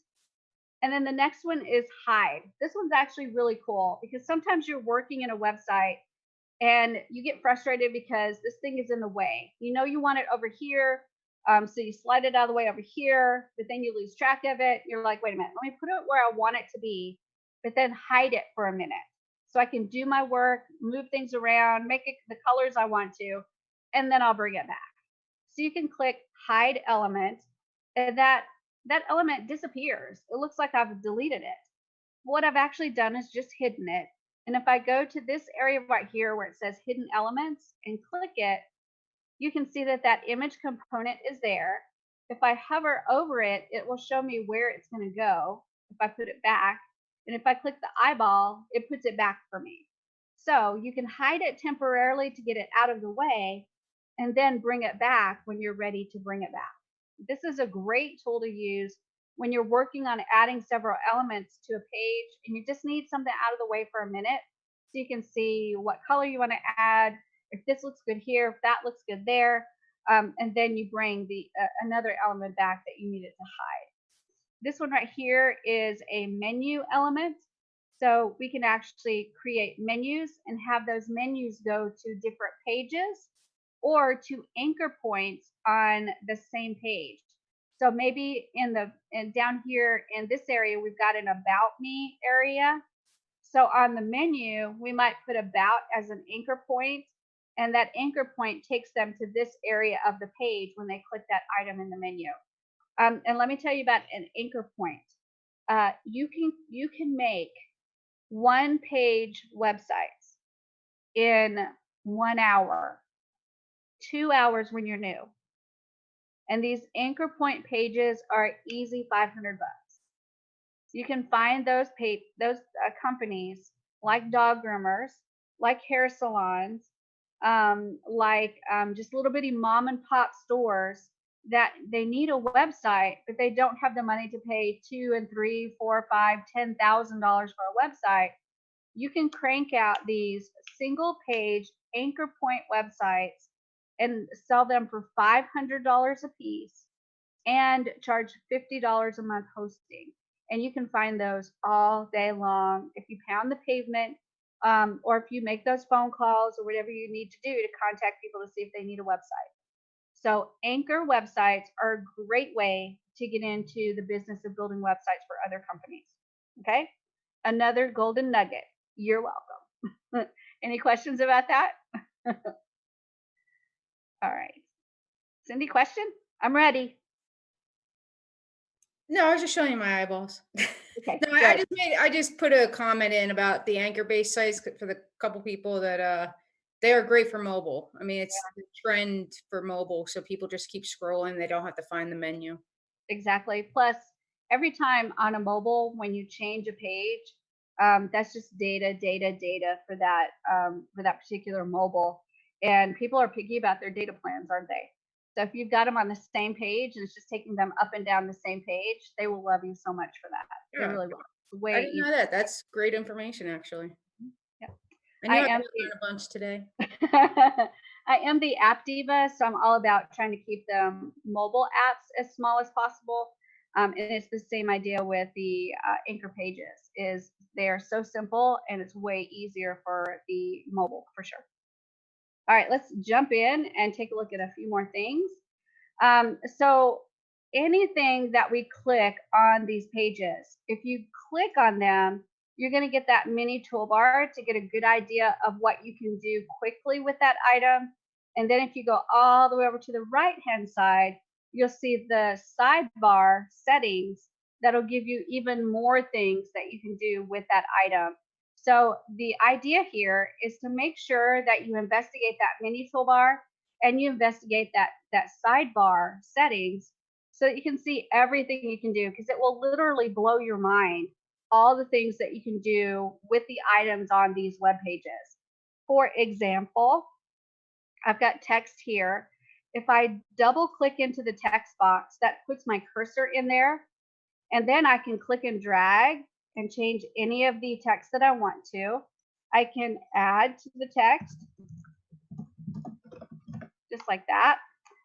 And then the next one is hide. This one's actually really cool because sometimes you're working in a website and you get frustrated because this thing is in the way. You know you want it over here, so you slide it out of the way over here, but then you lose track of it. You're like, wait a minute, let me put it where I want it to be, but then hide it for a minute so I can do my work, move things around, make it the colors I want to, and then I'll bring it back. So you can click hide element, and that element disappears. It looks like I've deleted it. What I've actually done is just hidden it. And if I go to this area right here where it says hidden elements and click it, you can see that that image component is there. If I hover over it, it will show me where it's going to go if I put it back. And if I click the eyeball, it puts it back for me. So you can hide it temporarily to get it out of the way and then bring it back when you're ready to bring it back. This is a great tool to use when you're working on adding several elements to a page and you just need something out of the way for a minute so you can see what color you want to add, if this looks good here, if that looks good there, and then you bring the another element back that you needed to hide. This one right here is a menu element. So we can actually create menus and have those menus go to different pages or to anchor points on the same page. So maybe down here in this area, we've got an about me area. So on the menu, we might put about as an anchor point, and that anchor point takes them to this area of the page when they click that item in the menu. And let me tell you about an anchor point. You can make one page websites in 1 hour, 2 hours when you're new. And these anchor point pages are easy 500 bucks. You can find those companies like dog groomers, like hair salons, just little bitty mom and pop stores that they need a website, but they don't have the money to pay $2 and $3, $4, $5, $10,000 for a website. You can crank out these single page anchor point websites and sell them for $500 a piece and charge $50 a month hosting. And you can find those all day long if you pound the pavement, or if you make those phone calls or whatever you need to do to contact people to see if they need a website. So anchor websites are a great way to get into the business of building websites for other companies. Okay. Another golden nugget. You're welcome. Any questions about that? All right. Cindy, question? I'm ready. No, I was just showing you my eyeballs. Okay, No, I just put a comment in about the anchor-based sites for the couple people that they are great for mobile. I mean, it's the trend for mobile, so people just keep scrolling. They don't have to find the menu. Exactly. Plus, every time on a mobile, when you change a page, that's just data for that particular mobile. And people are picky about their data plans, aren't they? So if you've got them on the same page and it's just taking them up and down the same page, they will love you so much for that. They Yeah, really will. It's I way didn't know easier. that. That's great information, actually. Yeah. I I knew I am could learn a bunch today. I am the app diva, so I'm all about trying to keep the mobile apps as small as possible. And it's the same idea with the anchor pages. Is they are so simple and it's way easier for the mobile for sure. All right, let's jump in and take a look at a few more things. So anything that we click on these pages, if you click on them, you're going to get that mini toolbar to get a good idea of what you can do quickly with that item. And then if you go all the way over to the right hand side, you'll see the sidebar settings that'll give you even more things that you can do with that item. So the idea here is to make sure that you investigate that mini toolbar and you investigate that sidebar settings so that you can see everything you can do, because it will literally blow your mind all the things that you can do with the items on these web pages. For example, I've got text here. If I double click into the text box, that puts my cursor in there, and then I can click and drag and change any of the text that I want to. I can add to the text, just like that.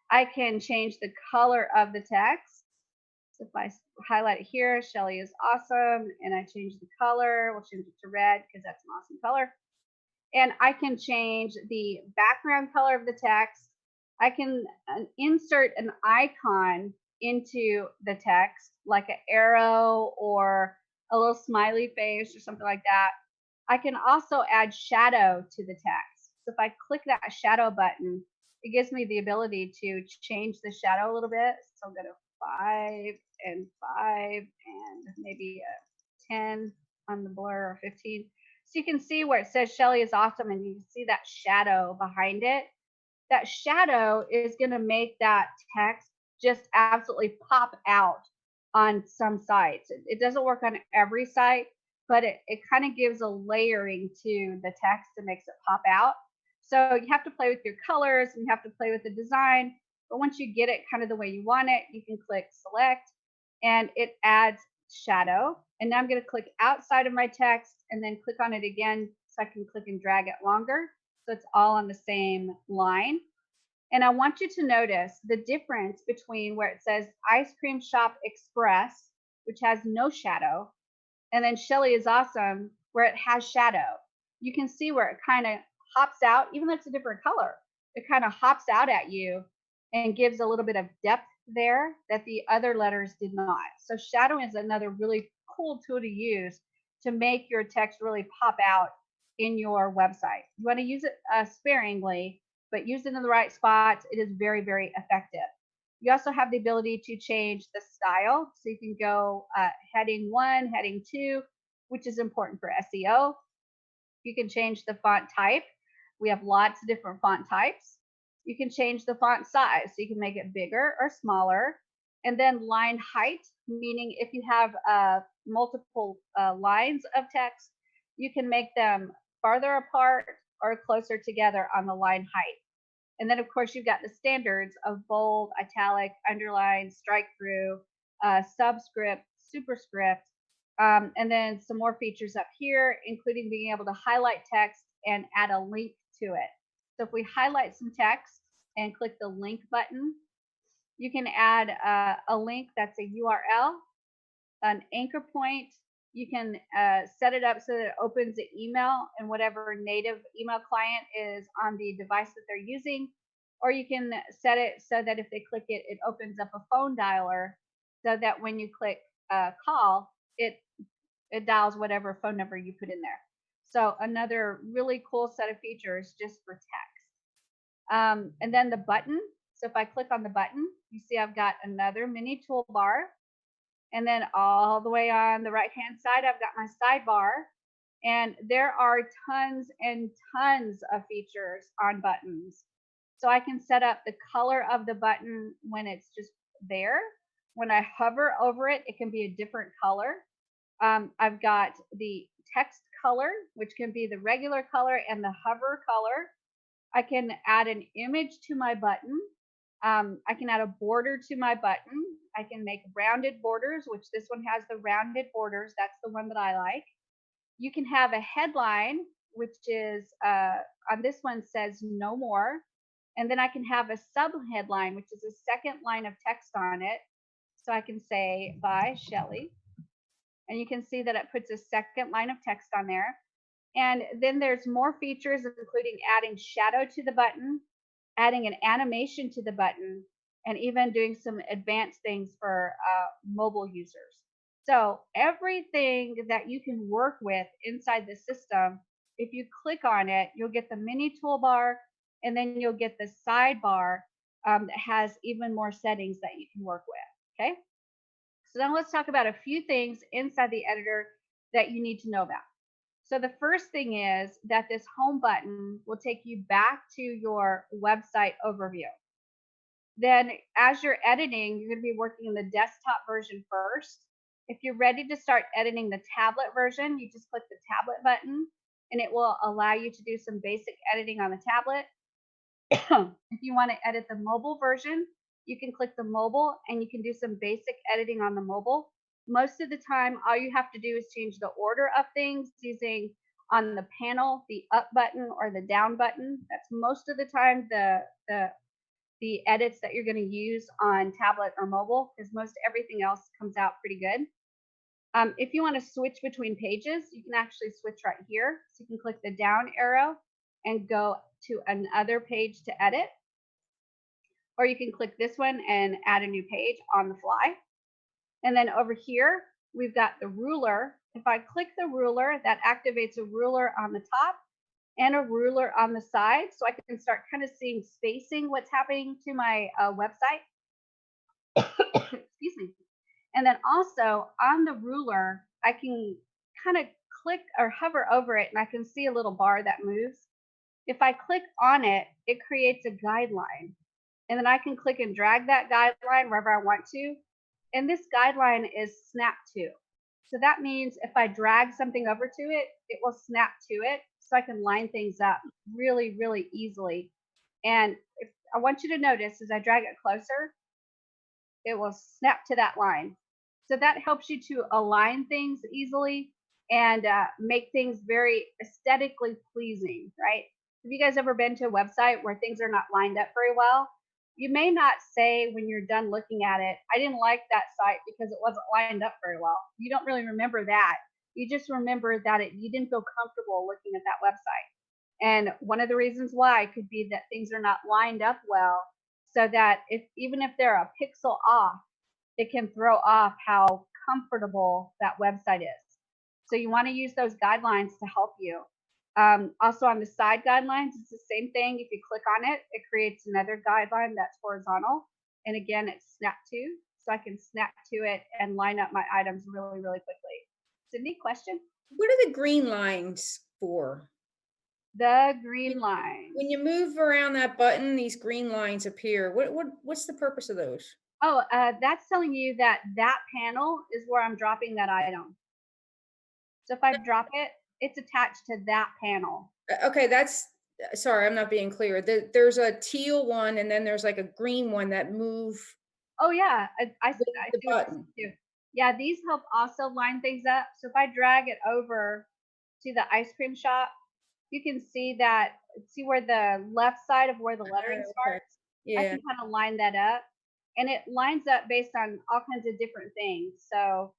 I can change the color of the text. So if I highlight it here, Shelly is awesome, and I change the color, we'll change it to red because that's an awesome color. And I can change the background color of the text. I can insert an icon into the text, like an arrow or a little smiley face or something like that. I can also add shadow to the text. So if I click that shadow button, it gives me the ability to change the shadow a little bit. So I'll go to 5 and 5 and maybe a 10 on the blur or 15. So you can see where it says Shelly is awesome and you can see that shadow behind it. That shadow is going to make that text just absolutely pop out on some sites. It doesn't work on every site, but it kind of gives a layering to the text that makes it pop out. So you have to play with your colors and you have to play with the design. But once you get it kind of the way you want it, you can click select and it adds shadow. And now I'm going to click outside of my text and then click on it again so I can click and drag it longer. So it's all on the same line. And I want you to notice the difference between where it says Ice Cream Shop Express, which has no shadow, and then Shelly is Awesome, where it has shadow. You can see where it kind of hops out, even though it's a different color, it kind of hops out at you and gives a little bit of depth there that the other letters did not. So shadowing is another really cool tool to use to make your text really pop out in your website. You want to use it sparingly, but use it in the right spots. It is very, very effective. You also have the ability to change the style. So you can go heading 1, heading 2, which is important for SEO. You can change the font type. We have lots of different font types. You can change the font size. So you can make it bigger or smaller. And then line height, meaning if you have multiple lines of text, you can make them farther apart or closer together on the line height. And then, of course, you've got the standards of bold, italic, underline, strike through, subscript, superscript, and then some more features up here, including being able to highlight text and add a link to it. So if we highlight some text and click the link button, you can add a link that's a URL, an anchor point. You can set it up so that it opens the email and whatever native email client is on the device that they're using. Or you can set it so that if they click it, it opens up a phone dialer so that when you click call, it dials whatever phone number you put in there. So another really cool set of features just for text. And then the button. So if I click on the button, you see I've got another mini toolbar. And then all the way on the right hand side, I've got my sidebar. And there are tons and tons of features on buttons. So I can set up the color of the button when it's just there. When I hover over it, it can be a different color. I've got the text color, which can be the regular color and the hover color. I can add an image to my button. I can add a border to my button. I can make rounded borders, which this one has the rounded borders. That's the one that I like. You can have a headline, which is on this one says no more. And then I can have a sub headline, which is a second line of text on it. So I can say by Shelly. And you can see that it puts a second line of text on there. And then there's more features, including adding shadow to the button, adding an animation to the button, and even doing some advanced things for mobile users. So everything that you can work with inside the system, if you click on it, you'll get the mini toolbar, and then you'll get the sidebar that has even more settings that you can work with. Okay. So now let's talk about a few things inside the editor that you need to know about. So the first thing is that this home button will take you back to your website overview. Then as you're editing, you're going to be working in the desktop version first. If you're ready to start editing the tablet version, you just click the tablet button and it will allow you to do some basic editing on the tablet. If you want to edit the mobile version, you can click the mobile and you can do some basic editing on the mobile. Most of the time, all you have to do is change the order of things using on the panel, the up button or the down button. That's most of the time the edits that you're going to use on tablet or mobile, because most everything else comes out pretty good. If you want to switch between pages, you can actually switch right here. So you can click the down arrow and go to another page to edit, or you can click this one and add a new page on the fly. And then over here, we've got the ruler. If I click the ruler, that activates a ruler on the top and a ruler on the side, so I can start kind of seeing spacing what's happening to my website. Excuse me. And then also on the ruler, I can kind of click or hover over it and I can see a little bar that moves. If I click on it, it creates a guideline. And then I can click and drag that guideline wherever I want to. And this guideline is snap to. So that means if I drag something over to it, it will snap to it. So I can line things up really, really easily. And if I want you to notice as I drag it closer, it will snap to that line. So that helps you to align things easily and make things very aesthetically pleasing, right? Have you guys ever been to a website where things are not lined up very well? You may not say when you're done looking at it, I didn't like that site because it wasn't lined up very well. You don't really remember that. You just remember that you didn't feel comfortable looking at that website. And one of the reasons why could be that things are not lined up well, so that even if they're a pixel off, it can throw off how comfortable that website is. So you want to use those guidelines to help you. Also on the side guidelines, it's the same thing. If you click on it, it creates another guideline that's horizontal. And again, it's snap to. So I can snap to it and line up my items really, really quickly. Sydney, question? What are the green lines for? The green line. When you move around that button, these green lines appear. What's the purpose of those? Oh, that's telling you that that panel is where I'm dropping that item. So if I drop it, it's attached to that panel. Okay, that's sorry, I'm not being clear. There's a teal one, and then there's like a green one that move Oh yeah, I with see the what you're button. saying too. Yeah, these help also line things up. So if I drag it over to the ice cream shop, you can see where the left side of where the lettering Oh, okay. starts. I Yeah. can kind of line that up, and it lines up based on all kinds of different things. So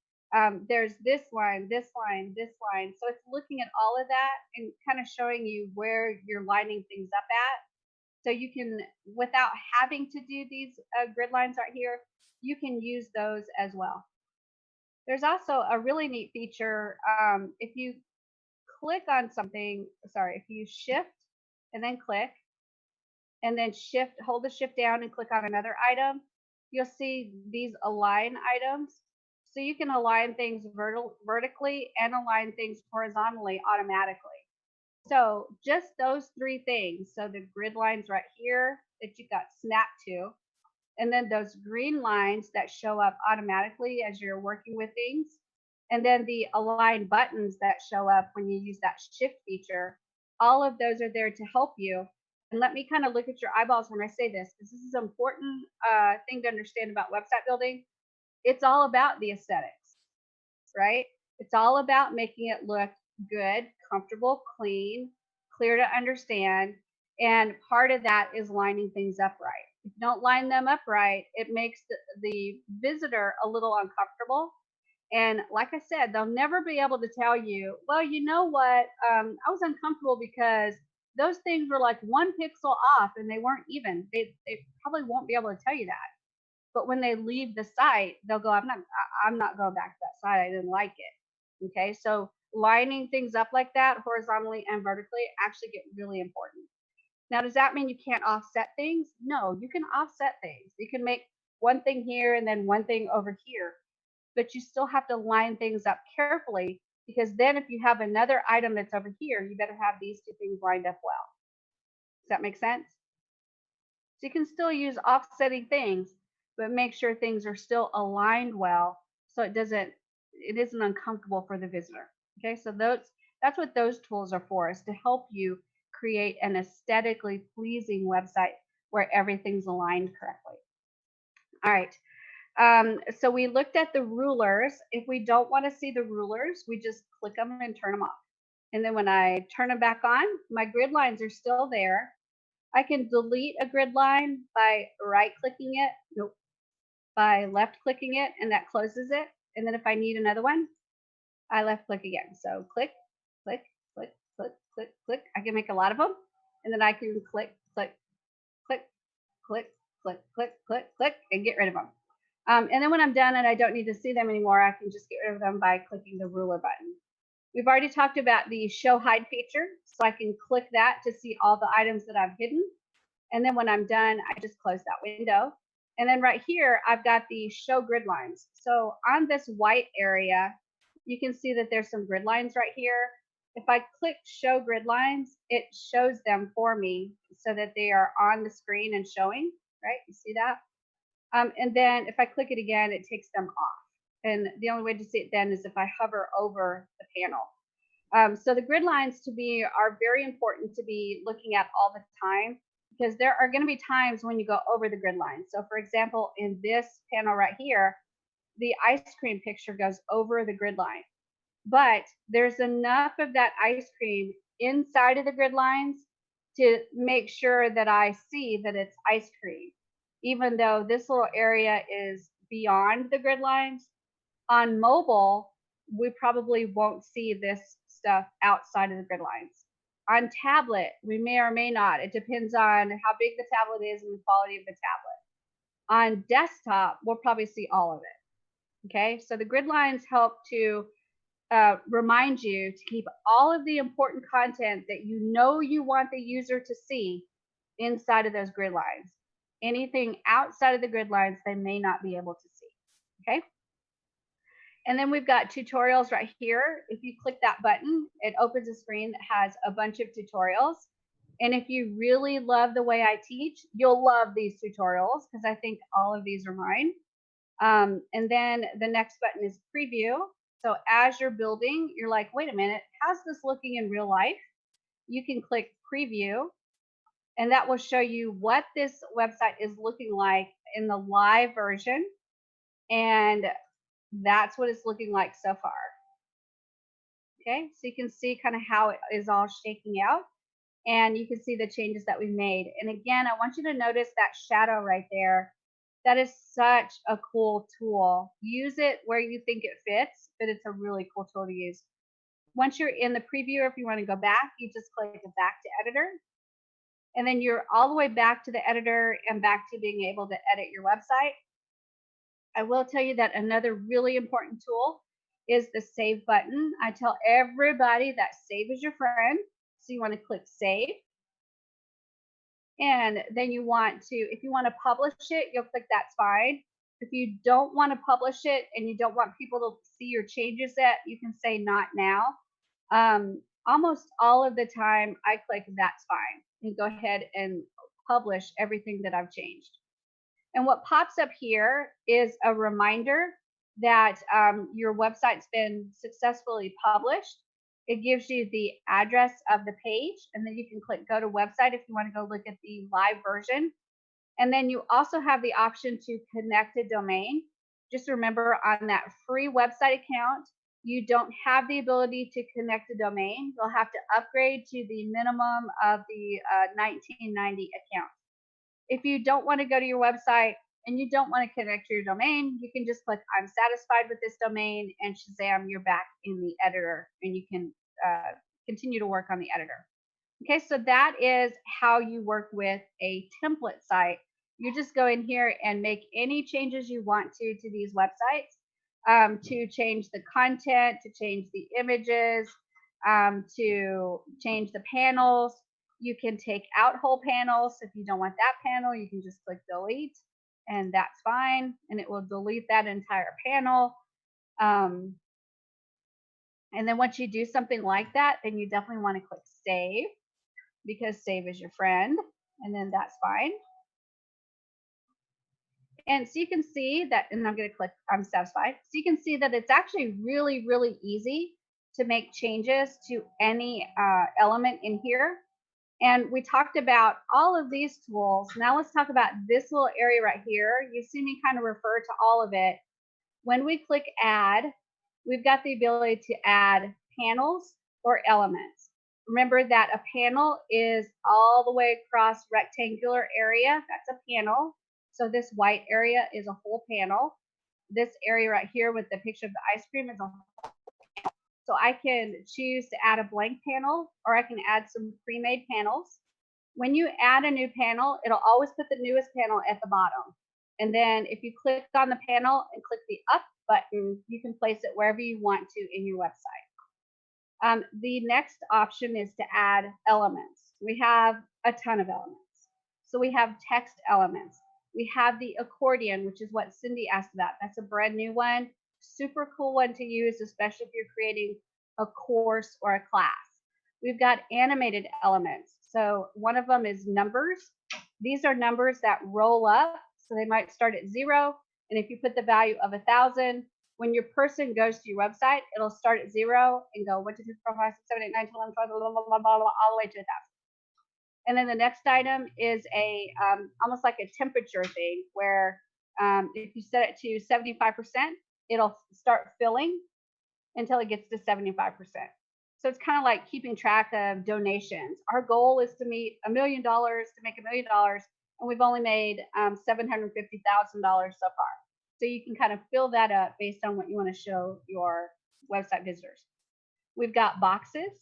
there's this line, this line, this line. So it's looking at all of that and kind of showing you where you're lining things up at. So you can, without having to do these grid lines right here, you can use those as well. There's also a really neat feature. If you click on something, sorry, if you shift and then click, and then hold the shift down and click on another item, you'll see these align items. So you can align things vertically and align things horizontally automatically. So just those three things. So the grid lines right here that you got snapped to, and then those green lines that show up automatically as you're working with things, and then the align buttons that show up when you use that shift feature. All of those are there to help you. And let me kind of look at your eyeballs when I say this, because this is an important thing to understand about website building. It's all about the aesthetics, right? It's all about making it look good, comfortable, clean, clear to understand. And part of that is lining things up right. If you don't line them up right, it makes the visitor a little uncomfortable. And like I said, they'll never be able to tell you, well, you know what? I was uncomfortable because those things were like 1 pixel off and they weren't even. They probably won't be able to tell you that. But when they leave the site, they'll go, I'm not going back to that site. I didn't like it. Okay. So lining things up like that horizontally and vertically actually get really important. Now, does that mean you can't offset things? No, you can offset things. You can make one thing here and then one thing over here, but you still have to line things up carefully, because then if you have another item that's over here, you better have these two things lined up well. Does that make sense? So you can still use offsetting things, but make sure things are still aligned well so it isn't uncomfortable for the visitor. Okay, so that's what those tools are for, is to help you create an aesthetically pleasing website where everything's aligned correctly. All right. So we looked at the rulers. If we don't want to see the rulers, we just click them and turn them off. And then when I turn them back on, my grid lines are still there. I can delete a grid line by right clicking it, nope, by left clicking it, and that closes it. And then if I need another one, I left click again. So click, click, click, click, click, click. I can make a lot of them. And then I can click, click, click, click, click, click, click, click, and get rid of them. And then when I'm done and I don't need to see them anymore, I can just get rid of them by clicking the ruler button. We've already talked about the show hide feature, so I can click that to see all the items that I've hidden. And then when I'm done, I just close that window. And then right here, I've got the show grid lines. So on this white area, you can see that there's some grid lines right here. If I click show grid lines, it shows them for me so that they are on the screen and showing, right? You see that? And then if I click it again, it takes them off. And the only way to see it then is if I hover over the panel. So the grid lines to me are very important to be looking at all the time, because there are going to be times when you go over the grid line. So for example, in this panel right here, the ice cream picture goes over the grid line, but there's enough of that ice cream inside of the grid lines to make sure that I see that it's ice cream, even though this little area is beyond the grid lines. On mobile, we probably won't see this stuff outside of the grid lines. On tablet, we may or may not. It depends on how big the tablet is and the quality of the tablet. On desktop, we'll probably see all of it. Okay, so the grid lines help to remind you to keep all of the important content that you know you want the user to see inside of those grid lines. Anything outside of the grid lines, they may not be able to see. Okay. And then we've got tutorials right here. If you click that button, it opens a screen that has a bunch of tutorials. And if you really love the way I teach, you'll love these tutorials, because I think all of these are mine. And then the next button is preview. So as you're building, you're like, wait a minute, how's this looking in real life? You can click preview, and that will show you what this website is looking like in the live version. And that's what it's looking like so far. Okay, so you can see kind of how it is all shaking out, and you can see the changes that we've made. And again, I want you to notice that shadow right there. That is such a cool tool. Use it where you think it fits, but it's a really cool tool to use. Once you're in the preview, if you want to go back, you just click back to editor. And then you're all the way back to the editor and back to being able to edit your website. I will tell you that another really important tool is the save button. I tell everybody that save is your friend. So you want to click save. And then you want to, if you want to publish it, you'll click that's fine. If you don't want to publish it and you don't want people to see your changes yet, you can say not now. Almost all of the time I click that's fine and go ahead and publish everything that I've changed. And what pops up here is a reminder that your website's been successfully published. It gives you the address of the page, and then you can click go to website if you want to go look at the live version. And then you also have the option to connect a domain. Just remember, on that free website account, you don't have the ability to connect a domain. You'll have to upgrade to the minimum of the 1990 account. If you don't want to go to your website and you don't want to connect to your domain, you can just click I'm satisfied with this domain, and Shazam, you're back in the editor, and you can continue to work on the editor. Okay, so that is how you work with a template site. You just go in here and make any changes you want to these websites, to change the content, to change the images, to change the panels. You can take out whole panels. If you don't want that panel, you can just click delete, and that's fine. And it will delete that entire panel. And then once you do something like that, then you definitely want to click save, because save is your friend, and then that's fine. And so you can see that, and I'm going to click I'm satisfied. So you can see that it's actually really, really easy to make changes to any element in here. And we talked about all of these tools. Now let's talk about this little area right here. You see me kind of refer to all of it. When we click add, we've got the ability to add panels or elements. Remember that a panel is all the way across rectangular area. That's a panel. So this white area is a whole panel. This area right here with the picture of the ice cream is a whole. So I can choose to add a blank panel, or I can add some pre-made panels. When you add a new panel, it'll always put the newest panel at the bottom. And then if you click on the panel and click the up button, you can place it wherever you want to in your website. The next option is to add elements. We have a ton of elements. So we have text elements. We have the accordion, which is what Cindy asked about. That's a brand new one. Super cool one to use, especially if you're creating a course or a class. We've got animated elements. So one of them is numbers. These are numbers that roll up. So they might start at 0. And if you put the value of 1,000, when your person goes to your website, it'll start at 0 and go 1, 2, 3, 4, 5, 6, 7, 8, 9, 10, 11, 12, blah, blah, blah, blah, blah, all the way to 1,000. And then the next item is a almost like a temperature thing where if you set it to 75%, it'll start filling until it gets to 75%. So it's kind of like keeping track of donations. Our goal is to meet $1 million, to make $1 million, and we've only made $750,000 so far. So you can kind of fill that up based on what you want to show your website visitors. We've got boxes.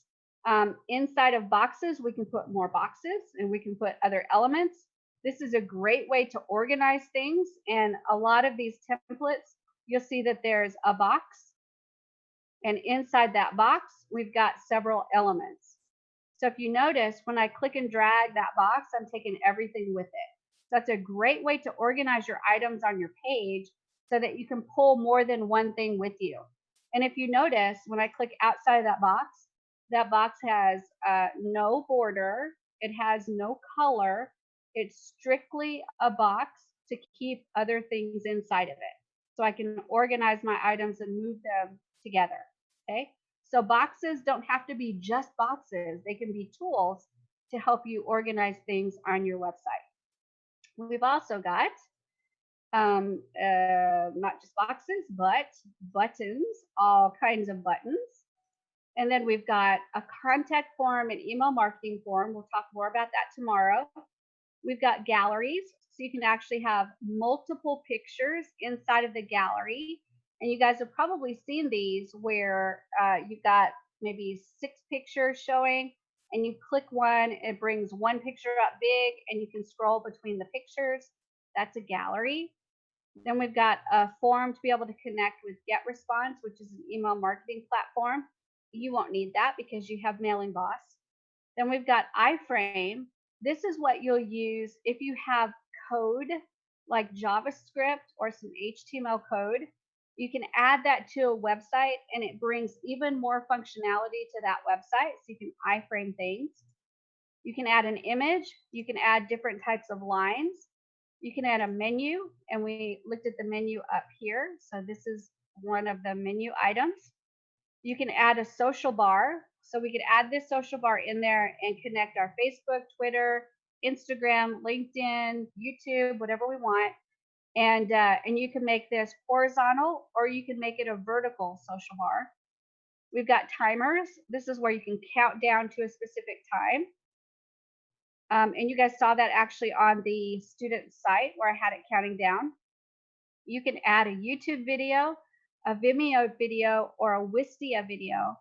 Inside of boxes, we can put more boxes and we can put other elements. This is a great way to organize things. And a lot of these templates, you'll see that there's a box. And inside that box, we've got several elements. So if you notice, when I click and drag that box, I'm taking everything with it. So that's a great way to organize your items on your page so that you can pull more than one thing with you. And if you notice, when I click outside of that box has no border, it has no color, it's strictly a box to keep other things inside of it. So I can organize my items and move them together, okay? So boxes don't have to be just boxes. They can be tools to help you organize things on your website. We've also got not just boxes, but buttons, all kinds of buttons. And then we've got a contact form and email marketing form. We'll talk more about that tomorrow. We've got galleries, so you can actually have multiple pictures inside of the gallery. And you guys have probably seen these where you've got maybe 6 pictures showing, and you click one, it brings one picture up big, and you can scroll between the pictures. That's a gallery. Then we've got a form to be able to connect with GetResponse, which is an email marketing platform. You won't need that because you have Mailing Boss. Then we've got iframe. This is what you'll use if you have code like JavaScript or some HTML code. You can add that to a website and it brings even more functionality to that website. So you can iframe things. You can add an image. You can add different types of lines. You can add a menu, and we looked at the menu up here. So this is one of the menu items. You can add a social bar. So we could add this social bar in there and connect our Facebook, Twitter, Instagram, LinkedIn, YouTube, whatever we want. And you can make this horizontal or you can make it a vertical social bar. We've got timers. This is where you can count down to a specific time. And you guys saw that actually on the student site where I had it counting down. You can add a YouTube video, a Vimeo video, or a Wistia video.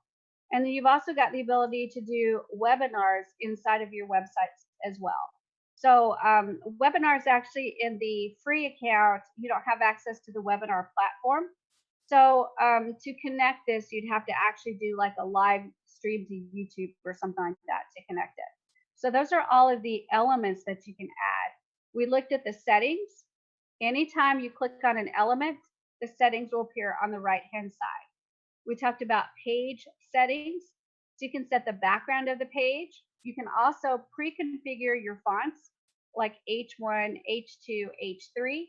And then you've also got the ability to do webinars inside of your websites as well. So webinars actually in the free account, you don't have access to the webinar platform. So to connect this, you'd have to actually do like a live stream to YouTube or something like that to connect it. So those are all of the elements that you can add. We looked at the settings. Anytime you click on an element, the settings will appear on the right-hand side. We talked about page settings. So you can set the background of the page. You can also pre-configure your fonts like H1, H2, H3,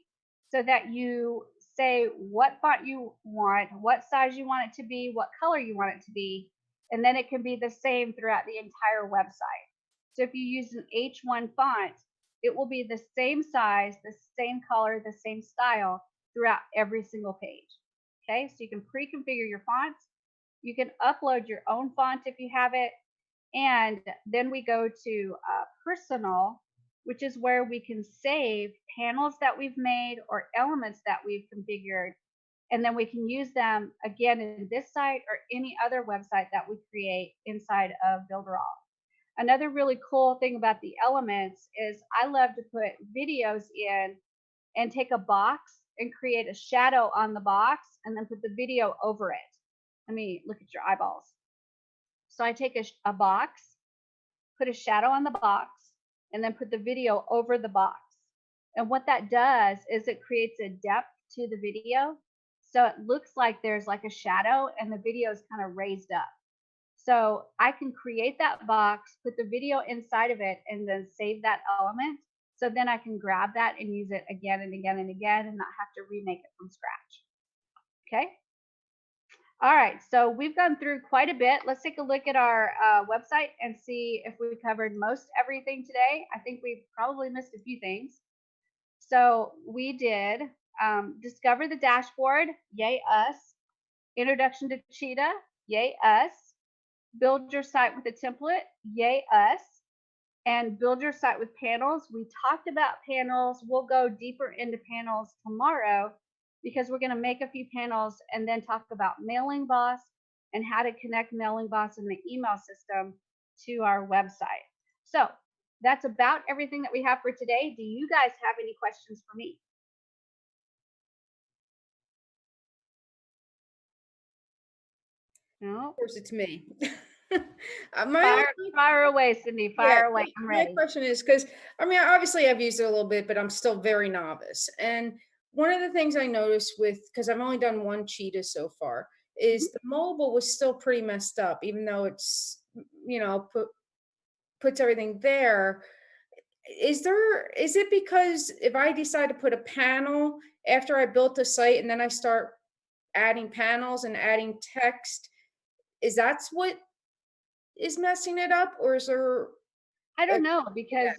so that you say what font you want, what size you want it to be, what color you want it to be, and then it can be the same throughout the entire website. So if you use an H1 font, it will be the same size, the same color, the same style throughout every single page. Okay, so you can pre-configure your fonts. You can upload your own font if you have it. And then we go to personal, which is where we can save panels that we've made or elements that we've configured. And then we can use them again in this site or any other website that we create inside of Builderall. Another really cool thing about the elements is I love to put videos in and take a box and create a shadow on the box and then put the video over it. Let me look at your eyeballs. So I take a box, put a shadow on the box, and then put the video over the box. And what that does is it creates a depth to the video. So it looks like there's like a shadow and the video is kind of raised up. So I can create that box, put the video inside of it, and then save that element. So then I can grab that and use it again and again and again and not have to remake it from scratch. Okay. All right, so we've gone through quite a bit. Let's take a look at our website and see if we covered most everything today. I think we probably missed a few things. So we did discover the dashboard, yay us. Introduction to Cheetah, yay us. Build your site with a template, yay us. And build your site with panels. We talked about panels. We'll go deeper into panels tomorrow because we're going to make a few panels and then talk about Mailing Boss and how to connect Mailing Boss and the email system to our website. So that's about everything that we have for today. Do you guys have any questions for me? No? Of course, it's me. Fire away, Cindy. Fire away. I'm my ready. question is because I mean, obviously, I've used it a little bit, but I'm still very novice. And one of the things I noticed because I've only done one cheetah so far is the mobile was still pretty messed up, even though it's puts everything there. Is it because if I decide to put a panel after I built a site and then I start adding panels and adding text, is that's what is messing it up, or is there I don't know yeah. because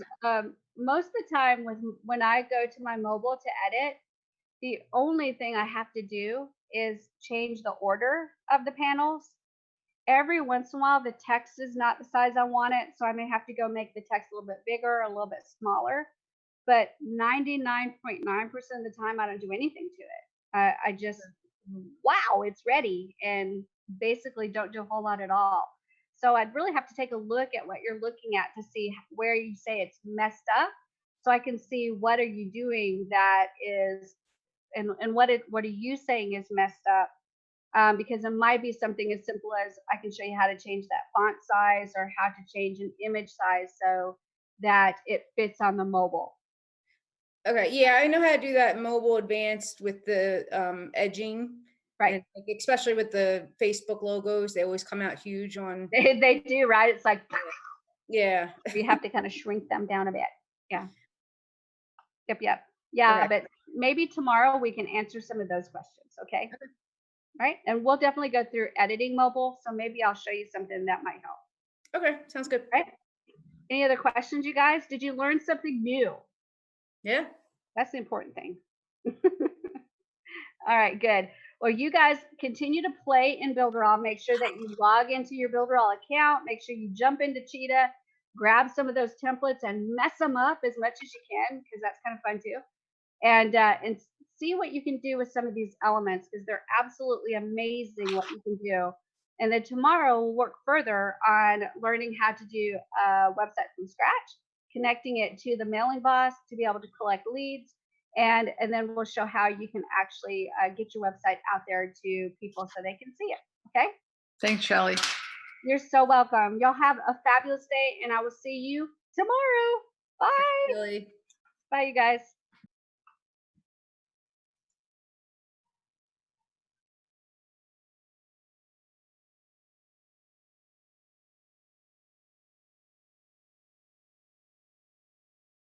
most of the time when I go to my mobile to edit, the only thing I have to do is change the order of the panels. Every once in a while, the text is not the size I want it, so I may have to go make the text a little bit bigger, a little bit smaller. But 99.9% of the time, I don't do anything to it. I just, wow, it's ready, and basically don't do a whole lot at all. So I'd really have to take a look at what you're looking at to see where you say it's messed up, so I can see what are you doing that is, and what are you saying is messed up. Because it might be something as simple as I can show you how to change that font size or how to change an image size so that it fits on the mobile. Okay, yeah, I know how to do that mobile advanced with the edging. Right. And like, especially with the Facebook logos, they always come out huge on. They do, right? It's like, yeah. you have to kind of shrink them down a bit. Yeah. Yep. Yeah, Okay. but maybe tomorrow we can answer some of those questions. Okay. Right. And we'll definitely go through editing mobile. So maybe I'll show you something that might help. Okay, sounds good. Right. Any other questions, you guys? Did you learn something new? Yeah. That's the important thing. All right, good. Well, you guys continue to play in Builderall. Make sure that you log into your Builderall account. Make sure you jump into Cheetah, grab some of those templates and mess them up as much as you can, because that's kind of fun too. And see what you can do with some of these elements, because they're absolutely amazing what you can do. And then tomorrow we'll work further on learning how to do a website from scratch, connecting it to the Mailing Boss to be able to collect leads. And then we'll show how you can actually get your website out there to people so they can see it. Okay. Thanks, Shelley. You're so welcome. Y'all have a fabulous day, and I will see you tomorrow. Bye. Really. Bye, you guys.